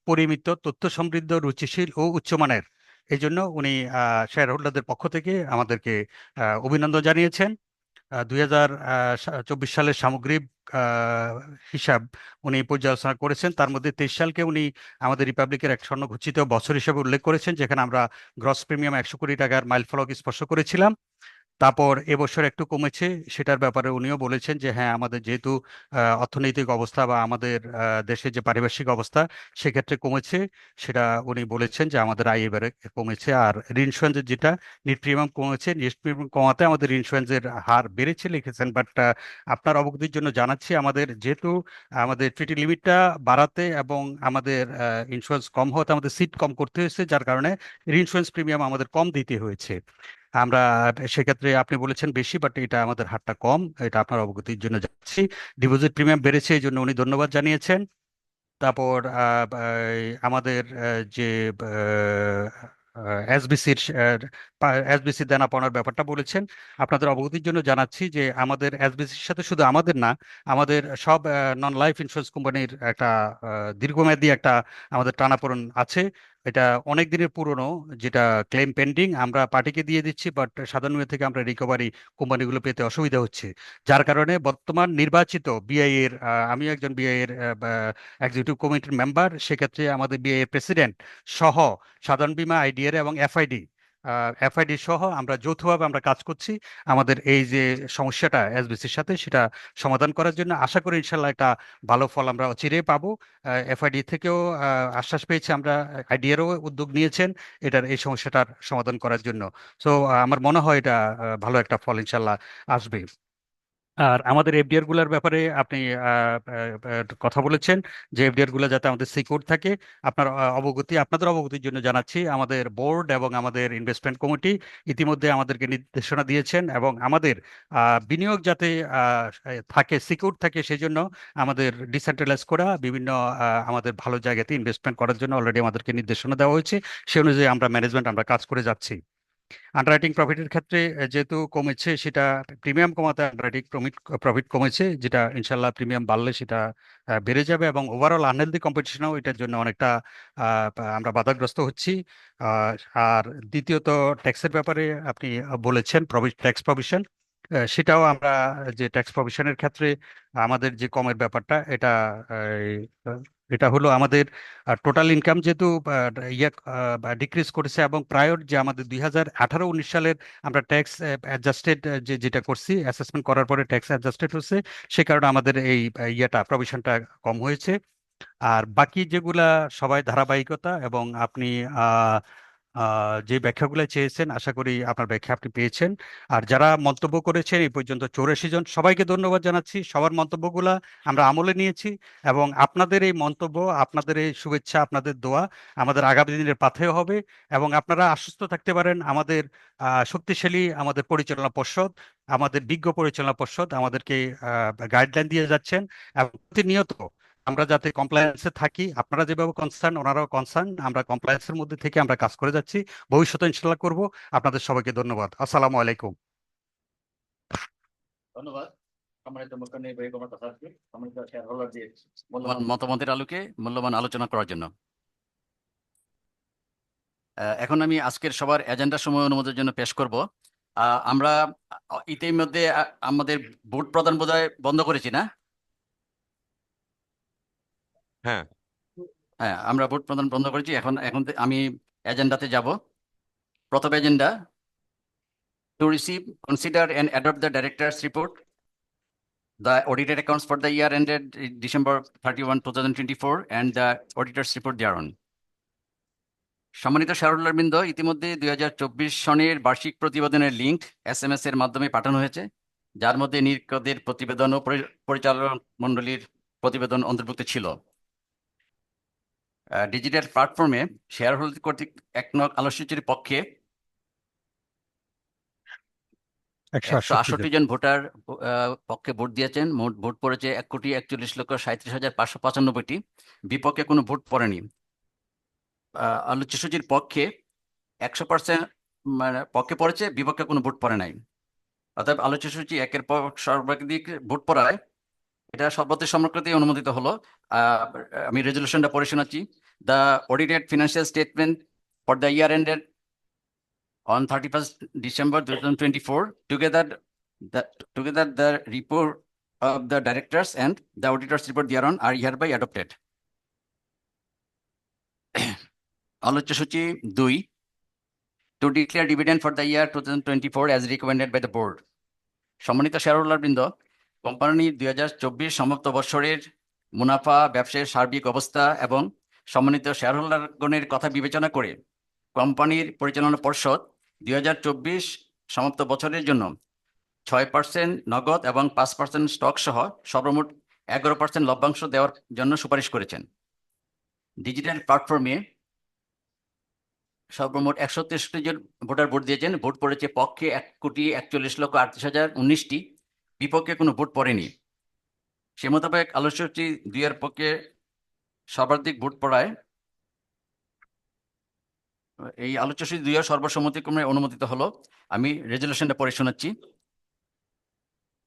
পরিমিত, তথ্য সমৃদ্ধ, রুচিশীল ও উচ্চমানের, এই জন্য উনি শেয়ার হোল্ডারদের পক্ষ থেকে আমাদেরকে অভিনন্দন জানিয়েছেন। 2024 সালের সামগ্রিক হিসাব উনি পর্যালোচনা করেছেন, তার মধ্যে 23 সালকে উনি আমাদের রিপাবলিকের এক স্বর্ণঘোষিত বছর হিসেবে উল্লেখ করেছেন, যেখানে আমরা গ্রস প্রিমিয়াম 100 কোটি টাকার মাইলফলক স্পর্শ করেছিলাম। তারপর এবছর একটু কমেছে, সেটার ব্যাপারে উনিও বলেছেন যে হ্যাঁ, আমাদের যেহেতু অর্থনৈতিক অবস্থা বা আমাদের দেশের যে পারিপার্শ্বিক অবস্থা সেক্ষেত্রে কমেছে, সেটা উনি বলেছেন যে আমাদের আয় এবারে কমেছে। আর ইন্স্যুরেন্সের যেটা নেট প্রিমিয়াম কমেছে, নেট প্রিমিয়াম কমাতে আমাদের ইন্স্যুরেন্সের হার বেড়েছে লিখেছেন, বাট আপনার অবগতির জন্য জানাচ্ছি আমাদের যেহেতু আমাদের ট্রিটি লিমিটটা বাড়াতে এবং আমাদের ইন্স্যুরেন্স কম হতে আমাদের সিট কম করতে হয়েছে, যার কারণে ইন্স্যুরেন্স প্রিমিয়াম আমাদের কম দিতে হয়েছে। আমরা সেক্ষেত্রে আপনি বলেছেন বেশি, বাট এটা আমাদের হারটা কম, এটা আপনার অবগতির জন্য যাচ্ছি। ডিপোজিট প্রিমিয়াম বেড়েছে, এই জন্য উনি ধন্যবাদ জানিয়েছেন। তারপর আমাদের যে এসবিসি দেনা পাওনার ব্যাপারটা বলেছেন। আপনাদের অবগতির জন্য জানাচ্ছি যে আমাদের এসবিসির সাথে শুধু আমাদের না, আমাদের সব নন লাইফ ইন্স্যুরেন্স কোম্পানির একটা দীর্ঘমেয়াদী একটা আমাদের টানাপোড়েন আছে। এটা অনেক দিনের পুরনো, যেটা ক্লেম পেন্ডিং, আমরা পার্টিকে দিয়ে দিচ্ছি, বাট সাধারণ মেয়াদ থেকে আমরা রিকভারি কোম্পানিগুলো পেতে অসুবিধা হচ্ছে। যার কারণে বর্তমান নির্বাচিত বিআই এর, আমি একজন বিআই এর এক্সিকিউটিভ কমিটির মেম্বার, সেক্ষেত্রে আমাদের বিআই এর প্রেসিডেন্ট সহ সাধারণ বীমা, আইডিআর এবং এফআইডি সহ আমরা যৌথভাবে আমরা কাজ করছি আমাদের এই যে সমস্যাটা এসবিসির সাথে, সেটা সমাধান করার জন্য। আশা করি ইনশাল্লাহ একটা ভালো ফল আমরা অচিরেই পাবো। এফআইডি থেকেও আশ্বাস পেয়েছি আমরা, আইডিআরও উদ্যোগ নিয়েছেন এটার এই সমস্যাটার সমাধান করার জন্য। সো আমার মনে হয় এটা ভালো একটা ফল ইনশাল্লাহ আসবে। আর আমাদের এফডিআর গুলার ব্যাপারে আপনি কথা বলেছেন যে এফডিআর গুলো যাতে আমাদের সিকিউর থাকে। আপনাদের অবগতির জন্য জানাচ্ছি, আমাদের বোর্ড এবং আমাদের ইনভেস্টমেন্ট কমিটি ইতিমধ্যে আমাদেরকে নির্দেশনা দিয়েছেন, এবং আমাদের বিনিয়োগ যাতে থাকে, সিকিউর থাকে, সেজন্য আমাদের ডিসেন্ট্রালাইজ করা বিভিন্ন আমাদের ভালো জায়গাতে ইনভেস্টমেন্ট করার জন্য অলরেডি আমাদেরকে নির্দেশনা দেওয়া হয়েছে। সে অনুযায়ী আমরা ম্যানেজমেন্ট আমরা কাজ করে যাচ্ছি। আন্ডাররাইটিং প্রফিটের ক্ষেত্রে যেহেতু কমেছে, সেটা প্রিমিয়াম কমাতে আন্ডাররাইটিং প্রফিট কমেছে, যেটা ইনশাল্লাহ প্রিমিয়াম বাড়লে সেটা বেড়ে যাবে, এবং ওভারঅল আনহেলদি কম্পিটিশনও এটার জন্য অনেকটা আমরা বাধাগ্রস্ত হচ্ছি। আহ, আর দ্বিতীয়ত ট্যাক্সের ব্যাপারে আপনি বলেছেন ট্যাক্স প্রভিশন, সেটাও আমরা যে ট্যাক্স প্রভিশনের ক্ষেত্রে আমাদের যে কমের ব্যাপারটা, এটা হলো আমাদের টোটাল ইনকাম যেহেতু ডিক্রিজ করেছে, এবং প্রায়র যে আমাদের 2018-19 সালের আমরা ট্যাক্স অ্যাডজাস্টেড যেটা করছি, অ্যাসেসমেন্ট করার পরে ট্যাক্স অ্যাডজাস্টেড হচ্ছে, সে কারণে আমাদের এই প্রভিশনটা কম হয়েছে। আর বাকি যেগুলা সবাই ধারাবাহিকতা, এবং আপনি আহ যে ব্যাখ্যাগুলো চেয়েছেন, আশা করি আপনার ব্যাখ্যা আপনি পেয়েছেন। আর যারা মন্তব্য করেছেন এই পর্যন্ত 84 জন, সবাইকে ধন্যবাদ জানাচ্ছি। সবার মন্তব্যগুলা আমরা আমলে নিয়েছি, এবং আপনাদের এই মন্তব্য, আপনাদের এই শুভেচ্ছা, আপনাদের দোয়া আমাদের আগামী দিনের পাথেয় হবে। এবং আপনারা আশ্বস্ত থাকতে পারেন, আমাদের শক্তিশালী আমাদের পরিচালনা পর্ষদ, আমাদের বিজ্ঞ পরিচালনা পর্ষদ আমাদেরকে গাইডলাইন দিয়ে যাচ্ছেন, এবং প্রতিনিয়ত আমরা যাতে কমপ্লায়েন্সে থাকি। আপনারা যেভাবে কনসার্ন, ওনারাও কনসার্ন, আমরা কমপ্লায়েন্সের মধ্যে থেকে আমরা কাজ করে যাচ্ছি, ভবিষ্যতে ইনশাল্লাহ করব। আপনাদের সবাইকে ধন্যবাদ। আসসালামু আলাইকুম। ধন্যবাদ সম্মানিত মুখ্য নির্বাহী কর্মকর্তাকে, সম্মানিত শেয়ারহোল্ডারদের মূল্যবান মতামতের আলোকে মূল্যবান আলোচনা করার জন্য। এখন আমি আজকের সবার এজেন্ডা সময় অনুমোদনের জন্য পেশ করব। আমরা ইতিমধ্যে আমাদের ভোট প্রদান বোধহয় বন্ধ করেছি না? হ্যাঁ, হ্যাঁ, আমরা ভোট প্রদান বন্ধ করেছি। এখন এখন আমি এজেন্ডাতে যাব। প্রথম agenda, to receive, consider and adopt the directors report, the audited accounts for the year ended December 31, 2024 and the auditor's report thereon. সম্মানিত শেয়ারহোল্ডারবৃন্দ, ইতিমধ্যে 2024 সনের বার্ষিক প্রতিবেদনের লিঙ্ক SMS এর মাধ্যমে পাঠানো হয়েছে, যার মধ্যে নিরীক্ষকদের প্রতিবেদন ও পরিচালক মণ্ডলীর প্রতিবেদন অন্তর্ভুক্ত ছিল। ডিজিটাল প্ল্যাটফর্মে শেয়ারহোল্ডার কর্তৃক 1 নং আলোকসূচির পক্ষে 168 জন ভোটার পক্ষে ভোট দিয়েছেন। মোট ভোট পড়েছে 1,41,37,595টি। বিপক্ষে কোনো ভোট পড়েনি। আলোচ্যসূচির পক্ষে 100% মানে পক্ষে পড়েছে, বিপক্ষে কোনো ভোট পড়ে নাই। অর্থাৎ আলোচ্যসূচি একের পর সর্বাধিক ভোট পড়ায় এটা সর্বত্র সম্মতিতে অনুমোদিত হলো। আমি রেজলিউশনটা পড়ে শোনাচ্ছি। The audited financial statement for the year ended on 31st December 2024, together the report of the directors and the auditors report thereon are hereby adopted. আলোচ্যসূচি 2, to declare dividend for the year 2024 as recommended by the board. সম্মানিত শেয়ারহোল্ডারবৃন্দ, কোম্পানির 2024 সমাপ্ত বছরের মুনাফা, ব্যবসায়ের সার্বিক অবস্থা এবং সম্মানিত শেয়ারহোল্ডারগণের কথা বিবেচনা করে কোম্পানির পরিচালনা পর্ষদ 2024 সমাপ্ত বছরের জন্য 6% নগদ এবং 5% স্টক সহ সর্বমোট 11% লভ্যাংশ দেওয়ার জন্য সুপারিশ করেছেন। ডিজিটাল প্ল্যাটফর্মে সর্বমোট 163 জন ভোটার ভোট দিয়েছেন। ভোট পড়েছে পক্ষে 1,41,38,019টি, বিপক্ষে কোনো ভোট পড়েনি। সে মোতাবেক আলোচ্যসূচি 2 এর পক্ষে সর্বাধিক ভোট পড়ায় এই আলোচ্য সূচি 2 সর্বসম্মতিক্রমে অনুমোদিত হলো। আমি রেজুলেশনটা পড়ে শোনাচ্ছি।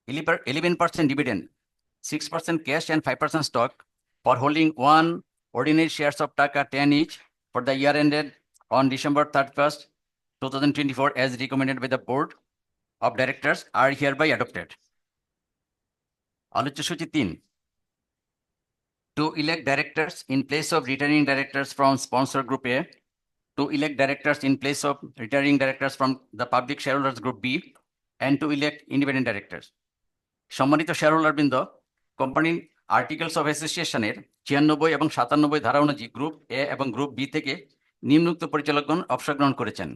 11% dividend, 6% cash and 5% stock for holding 1 ordinary shares of Taka 10 each for the year ended on December 31st, 2024 as recommended by the Board of Directors are hereby adopted. আলোচ্য সূচি 3, to elect directors in place of retiring directors from sponsor group A, to elect directors in place of retiring directors from the public shareholders group B, and to elect independent directors. সম্মানিত shareholder বৃন্দ, কোম্পানির articles of অ্যাসোসিয়েশনের 96 এবং 97 ধারা অনুযায়ী group এ এবং group B থেকে নিম্নোক্ত পরিচালকগণ অবসর গ্রহণ করেছেন।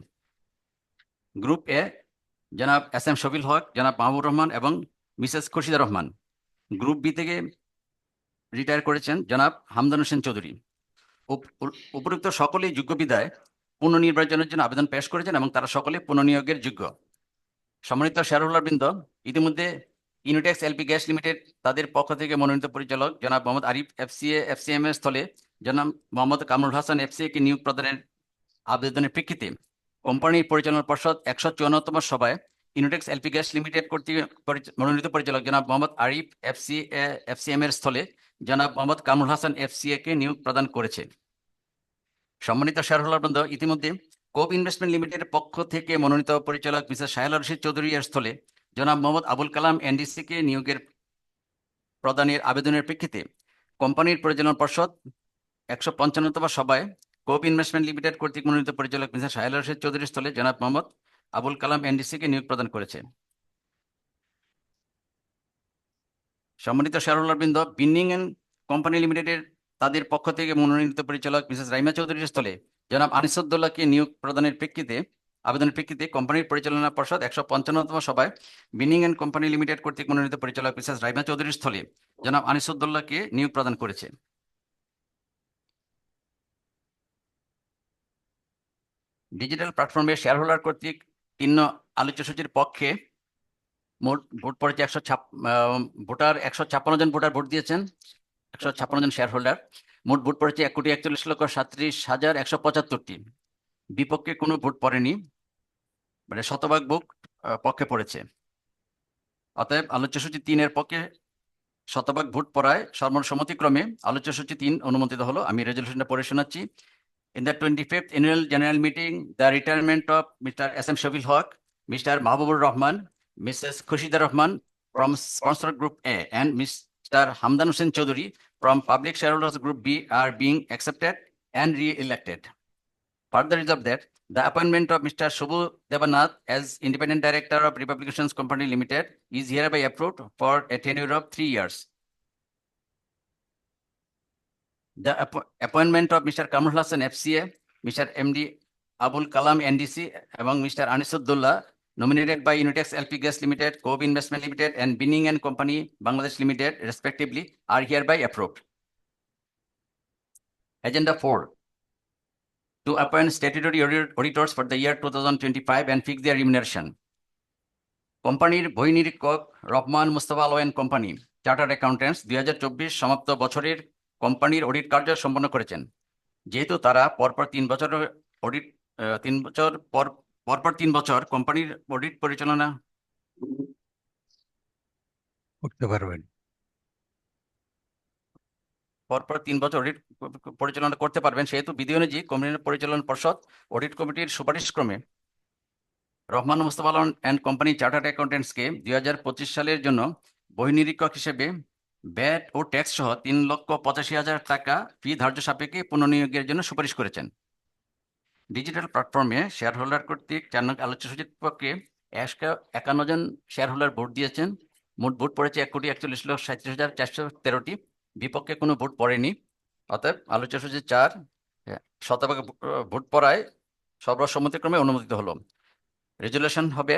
গ্রুপ এ জনাব এস এম শফিল হক, জনাব মাহবুব রহমান এবং Mrs Khurshida Rahman. Group B থেকে রিটায়ার করেছেন জনাব হামদান হোসেন চৌধুরী। উপরোক্ত সকলেই যোগ্য বিধায় পুনর্নির্বাচনের জন্য আবেদন পেশ করেছেন এবং তারা সকলে পুনর্নিয়োগের যোগ্য। সম্মানিত শেয়ারহোল্ডার বৃন্দ, ইতিমধ্যে ইউনিটেক্স এলপি গ্যাস লিমিটেড তাদের পক্ষ থেকে মনোনীত পরিচালক জনাব মোহাম্মদ আরিফ এফসিএ এফসিএম এর স্থলে জনাব মোহাম্মদ কামরুল হাসান এফসিএ কে নিয়োগ প্রদানের আবেদনের প্রেক্ষিতে কোম্পানির পরিচালনা পর্ষদ 154তম সভায় ইউনিটেক্স এলপি গ্যাস লিমিটেড কর্তৃক মনোনীত পরিচালক জনাব মোহাম্মদ আরিফ এফসিএ এফসিএম এর স্থলে জনাব মোহাম্মদ কামরুল হাসান এফসিএ কে নিয়োগ প্রদান করেছে। সম্মানিত শেয়ারহোল্ডার বৃন্দ, ইতিমধ্যে কোপ ইনভেস্টমেন্ট লিমিটেডের পক্ষ থেকে মনোনীত পরিচালক মিসেস শাহেলা রশিদ চৌধুরী এর স্থলে জনাব মোহাম্মদ আবুল কালাম এনডিসি কে নিয়োগের প্রদানের আবেদনের প্রেক্ষিতে কোম্পানির পরিচালনা পর্ষদ 155তম সভায় কোপ ইনভেস্টমেন্ট লিমিটেড কর্তৃক মনোনীত পরিচালক মিসেস শাহেলা রশিদ চৌধুরীর স্থলে জনাব মোহাম্মদ আবুল কালাম এনডিসি কে নিয়োগ প্রদান করেছে। সম্মানিত শেয়ারহোল্ডার বৃন্দ, বিন্নিং এন্ড কোম্পানি লিমিটেডের তাদের পক্ষ থেকে মনোনীত পরিচালক মিসেস রাইমা চৌধুরীর স্থলে জনাব আনিসুদ্দোল্লাহকে নিয়োগ প্রদানের প্রেক্ষিতে আবেদনের প্রেক্ষিতে কোম্পানির পরিচালনা পর্ষদ 155তম সভায় বিন্নিং এন্ড কোম্পানি লিমিটেড কর্তৃক মনোনীত পরিচালক মিসেস রাইমা চৌধুরীর স্থলে জনাব আনিসুদ্দোল্লাহকে নিয়োগ প্রদান করেছে। ডিজিটাল প্ল্যাটফর্মে শেয়ারহোল্ডার কর্তৃক 3 আলোচ্য সূচির পক্ষে মোট ভোট পড়েছে 156 জন ভোটার ভোট দিয়েছেন, 156 জন শেয়ার হোল্ডার। মোট ভোট পড়েছে 1,41,37,175টি। বিপক্ষে কোনো ভোট পড়েনি, মানে শতভাগ ভোট পক্ষে পড়েছে। অতএব আলোচ্য সূচি 3 এর পক্ষে শতভাগ ভোট পড়ায় সর্বসম্মতিক্রমে আলোচ্য সূচি 3 অনুমোদিত হলো। আমি রেজলিউশনটা পড়ে শোনাচ্ছি। In the 25th annual general meeting, the retirement of Mr. S.M. Shafil Haq, Mr. Mahbubur Rahman, Mrs. Khushida Rahman from Sponsor Group A, and Mr. Hamdan Hussain Chaudhary from Public Shareholders Group B are being accepted and re-elected. Further is of that, the appointment of Mr. Shubhu Devanath as Independent Director of Republications Company Limited is hereby approved for a tenure of 3 years. The appointment of Mr. Kamrul Hassan FCA, Mr. MD Abul Kalam NDC, among Mr. Anisudullah, nominated by Unitex LP Gas Limited, Cobe Investment Limited, and Binning and Company Bangladesh Limited, respectively, are hereby approved. Agenda 4. To appoint statutory auditors for the year 2025 and fix their remuneration. কোম্পানির বহিঃনিরীক্ষক রহমান মুস্তাফা আল and company chartered accountants 2024 সমাপ্ত বছরের কোম্পানির audit কার্য সম্পন্ন করেছেন। যেহেতু তারা পরপর 3 বছর অডিট 3 বছর পরপর 3 বছর কোম্পানির অডিট পরিচালনা করতে পারবেন, পরপর 3 বছর অডিট পরিচালনা করতে পারবেন, সেহেতু বিধি অনুযায়ী কোম্পানির পরিচালনা পর্ষদ অডিট কমিটির সুপারিশ ক্রমে রহমান মুস্তাফা আল এন্ড কোম্পানি চার্টার্ড অ্যাকাউন্টেন্টসকে 2025 সালের জন্য বহিঃনিরীক্ষক হিসেবে ব্যাট ও ট্যাক্স সহ 3,85,000 টাকা ফি ধার্য সাপেক্ষে পুনর্নিয়োগের জন্য সুপারিশ করেছেন। ডিজিটাল প্ল্যাটফর্মে শেয়ার হোল্ডার কর্তৃক 4 নং আলোচ্য সূচির পক্ষে 51 জন শেয়ার হোল্ডার ভোট দিয়েছেন। মোট ভোট পড়েছে 1,37,413টি। বিপক্ষে কোনো ভোট পড়েনি। অতএব আলোচ্য সূচি 4 শতভাগ ভোট পড়ায় সর্বসম্মতিক্রমে অনুমোদিত হলো। রেজুলেশন হবে: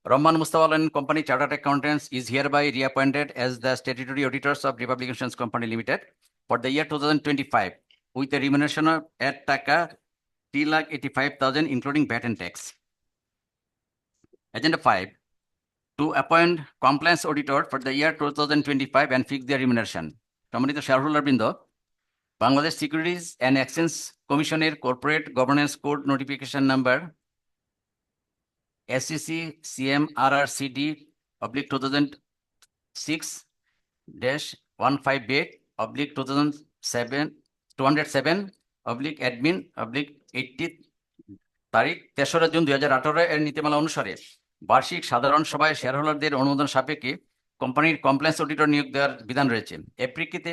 Rahman Mustafa and Company Chartered Accountants is hereby reappointed as the statutory auditors of Republic Insurance Company Limited for the year 2025 with a remuneration of at Taka 3,85,000 including VAT and tax. Agenda 5. To appoint compliance auditor for the year 2025 and fix their remuneration. সম্মানিত shareholder বৃন্দ, Bangladesh securities and exchange কমিশনের corporate governance code notification number SEC CMRRCD / 2006-158 / 207/admin/80 তারিখ 3রা June 2018 এর নীতিমালা অনুসারে বার্ষিক সাধারণ সভায় শেয়ারহোল্ডারদের অনুমোদন সাপেক্ষে কোম্পানির কমপ্লায়েন্স অডিটর নিয়োগ দেওয়ার বিধান রয়েছে। এর প্রেক্ষিতে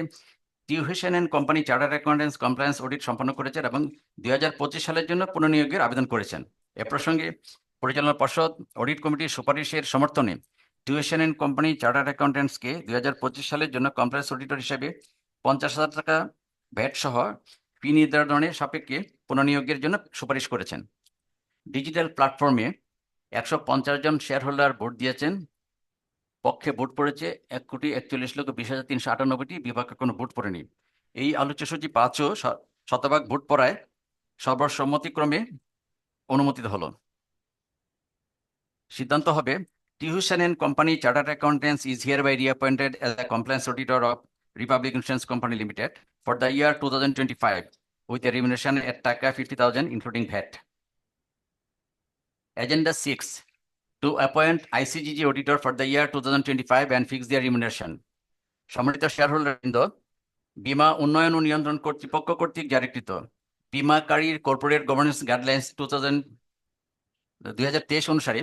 টিউহেশন and company chartered accountants compliance audit সম্পন্ন করেছেন এবং 2025 সালের জন্য পুনর্নিয়োগের আবেদন করেছেন। এ প্রসঙ্গে পরিচালনা পর্ষদ অডিট কমিটির সুপারিশের সমর্থনে টিউহেশন অ্যান্ড কোম্পানি চার্টার্ড অ্যাকাউন্ট্যান্টসকে 2025 সালের জন্য কমপ্লায়েন্স অডিটর হিসেবে 50,000 টাকা ভ্যাট সহ ফি নির্ধারণের সাপেক্ষে পুনর্নিয়োগের জন্য সুপারিশ করেছেন। ডিজিটাল প্ল্যাটফর্মে 150 জন শেয়ারহোল্ডার ভোট দিয়েছেন। পক্ষে ভোট পড়েছে 1,41,20,398টি, বিপক্ষে কোনো ভোট পড়েনি। এই আলোচ্য সূচি 5 শতভাগ ভোট পড়ায় সর্বসম্মতিক্রমে অনুমোদিত হলো। সিদ্ধান্ত হবে, টিউহেশন and company chartered accountants is hereby reappointed as a compliance auditor of Republic Insurance Company Limited for the year 2025 with a remuneration at টাকা 50,000 including VAT. Agenda 6. To appoint ICGG auditor for the year 2025 and fix their remuneration. সম্মানিত শেয়ারহোল্ডারবৃন্দ, বীমা উন্নয়ন ও নিয়ন্ত্রণ কর্তৃপক্ষ কর্তৃক জারিকৃত বীমাকারীর corporate governance guidelines 2023 অনুসারে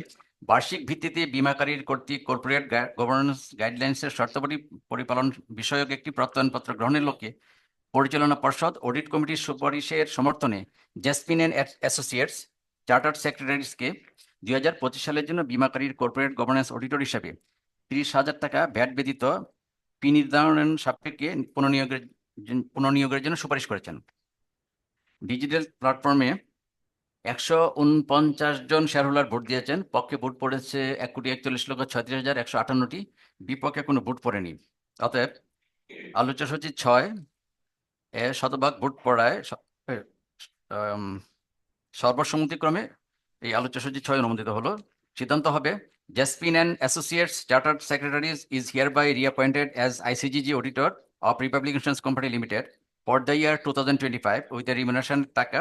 বার্ষিক ভিত্তিতে বীমাকারীর কর্তৃক কর্পোরেট গভর্নেন্স গাইডলাইন্সের শর্তাবলী পরিপালন বিষয়ক একটি প্রত্যয়নপত্র গ্রহণের লক্ষ্যে পরিচালনা পর্ষদ অডিট কমিটির সুপারিশের সমর্থনে জেসপিন অ্যান্ড অ্যাসোসিয়েটস চার্টার্ড সেক্রেটারিজকে 2025 সালের জন্য বীমাকারীর কর্পোরেট গভর্নেন্স অডিটর হিসাবে 30,000 টাকা ভ্যাট ব্যতীত ফি নির্ধারণ সাপেক্ষে পুনর্নিয়োগের জন্য সুপারিশ করেছেন। ডিজিটাল প্ল্যাটফর্মে 149 জন শেয়ারহোল্ডার ভোট দিয়েছেন। পক্ষে ভোট পড়েছে 1,41,36,158টি, বিপক্ষে কোনো ভোট পড়েনি। অতএব আলোচ্য সূচি 6 শতভাগ ভোট পড়ায় সর্বসম্মতিক্রমে এই আলোচ্য সূচি 6 অনুমোদিত হলো। সিদ্ধান্ত হবে, জেসপিন and associates chartered secretaries is hereby reappointed as ICGG auditor of Republic Insurance Company Limited for the year 2025 with a remuneration টাকা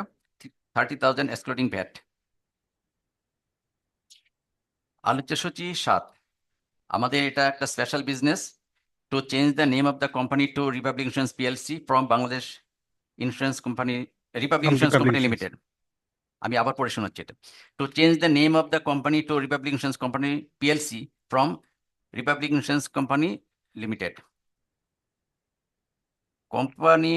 30,000 excluding VAT. আলোচ্য সূচি 7। আমাদের এটা একটা special business to change the name of the company to Republic Insurance PLC from Bangladesh Insurance Company Republic Insurance Company Limited. আমি আবার পড়ে শোনাচ্ছি এটা। To change the name of the company to Republic Insurance Company PLC from Republic Insurance Company Limited. Company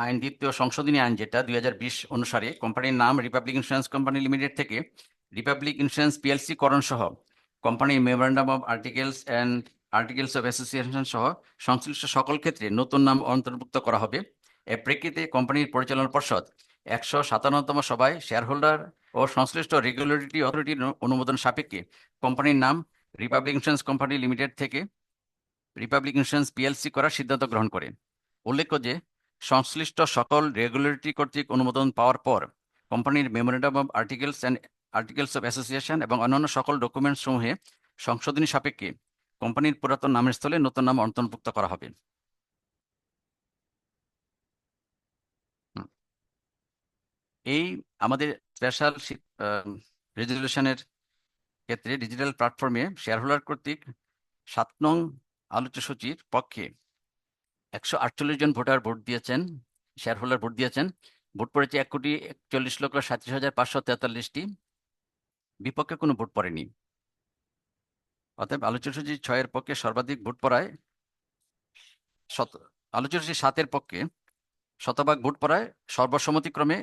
আইন দ্বিতীয় সংশোধনী আইন যেটা 2020 অনুসারে কোম্পানির নাম রিপাবলিক ইন্স্যুরেন্স কোম্পানি লিমিটেড থেকে রিপাবলিক ইন্স্যুরেন্স PLC করণ সহ কোম্পানির memorandum of articles and articles of association সহ সংশ্লিষ্ট সকল ক্ষেত্রে নতুন নাম অন্তর্ভুক্ত করা হবে। এর প্রেক্ষিতে কোম্পানির পরিচালনা পর্ষদ 157তম সভায় শেয়ারহোল্ডার ও সংশ্লিষ্ট রেগুলেটরি অথরিটির অনুমোদন সাপেক্ষে কোম্পানির নাম রিপাবলিক ইন্স্যুরেন্স কোম্পানি লিমিটেড থেকে রিপাবলিক ইন্স্যুরেন্স PLC করার সিদ্ধান্ত গ্রহণ করে। উল্লেখ্য যে সংশ্লিষ্ট সকল রেগুলেটরি কর্তৃক অনুমোদন পাওয়ার পর কোম্পানির memorandum of articles and articles of association এবং অন্যান্য সকল ডকুমেন্টস সমূহে সংশোধনী সাপেক্ষে কোম্পানির পুরাতন নামের স্থলে নতুন নাম অন্তর্ভুক্ত করা হবে। এই আমাদের স্পেশাল রেজলিউশনের ক্ষেত্রে ডিজিটাল প্ল্যাটফর্মে শেয়ারহোল্ডার কর্তৃক 7 নং আলোচ্য সূচির পক্ষে 148 জন ভোটার ভোট দিয়েছেন, শেয়ারহোল্ডার ভোট দিয়েছেন। ভোট পড়েছে 1,41,37,543টি, বিপক্ষে কোনো ভোট পড়েনি। অতএব আলোচ্য সূচি 6 এর পক্ষে সর্বাধিক ভোট পড়ায় আলোচ্য সূচি 7 এর পক্ষে শতভাগ ভোট পড়ায় সর্বসম্মতিক্রমে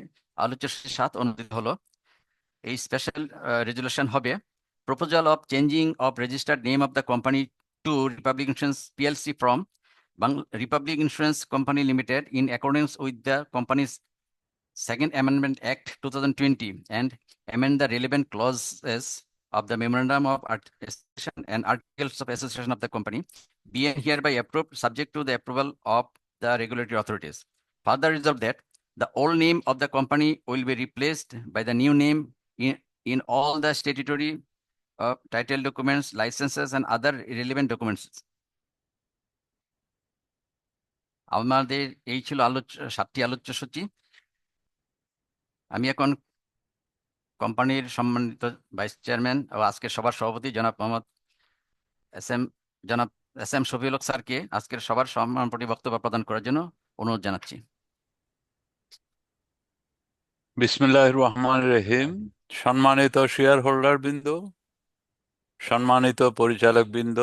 আলোচ্য সূচি 7 অনুমোদিত হলো। এই স্পেশাল রেজুলেশন হবে, proposal of changing of registered name of the company to Republic Insurance PLC from Republic Insurance Company Limited in accordance with the company's Second Amendment Act 2020 and amend the relevant clauses of the Memorandum of Association and Articles of Association of the company, being hereby approved subject to the approval of the regulatory authorities. Further resolved that the old name of the company will be replaced by the new name in all the statutory title documents, licenses, and other relevant documents. আমাদের এই ছিল 7টি আলোচ্য সূচি। আমি এখন কোম্পানির সম্মানিত vice chairman ও আজকের সভার সভাপতি জনাব এস এম শফিউল হক স্যারকে আজকের সভার সমাপনী বক্তব্য প্রদান করার জন্য অনুরোধ জানাচ্ছি। বিসমিল্লাহির রহমানির রহিম। সম্মানিত শেয়ার হোল্ডার বৃন্দ, সম্মানিত পরিচালক বৃন্দ,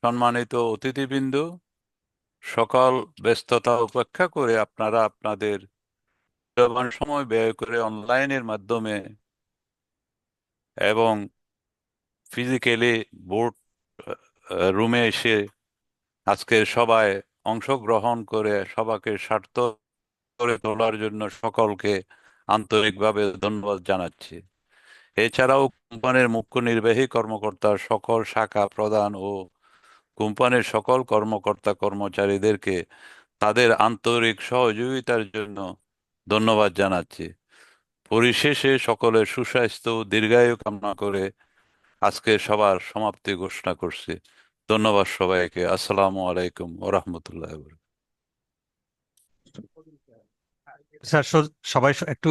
সম্মানিত অতিথিবৃন্দ, সকল ব্যস্ততা উপেক্ষা করে আপনারা আপনাদের মূল্যবান সময় ব্যয় করে অনলাইনের মাধ্যমে এবং ফিজিক্যালি বোর্ড রুমে এসে আজকের সভায় অংশগ্রহণ করে সবাইকে সার্থক করে তোলার জন্য সকলকে আন্তরিকভাবে ধন্যবাদ জানাচ্ছি। এছাড়াও কোম্পানির মুখ্য নির্বাহী কর্মকর্তা, সকল শাখা প্রধান ও কোম্পানির সকল কর্মকর্তা কর্মচারীদেরকে তাদের আন্তরিক সহযোগিতার জন্য ধন্যবাদ জানাচ্ছি। পরিশেষে সকলের সুস্বাস্থ্য ও দীর্ঘায়ু কামনা করে আজকে সবার সমাপ্তি ঘোষণা করছি। ধন্যবাদ সবাইকে। আসসালামু আলাইকুম ওয়া রাহমাতুল্লাহি ওয়া বারাকাতুহু। স্যার, সবাই একটু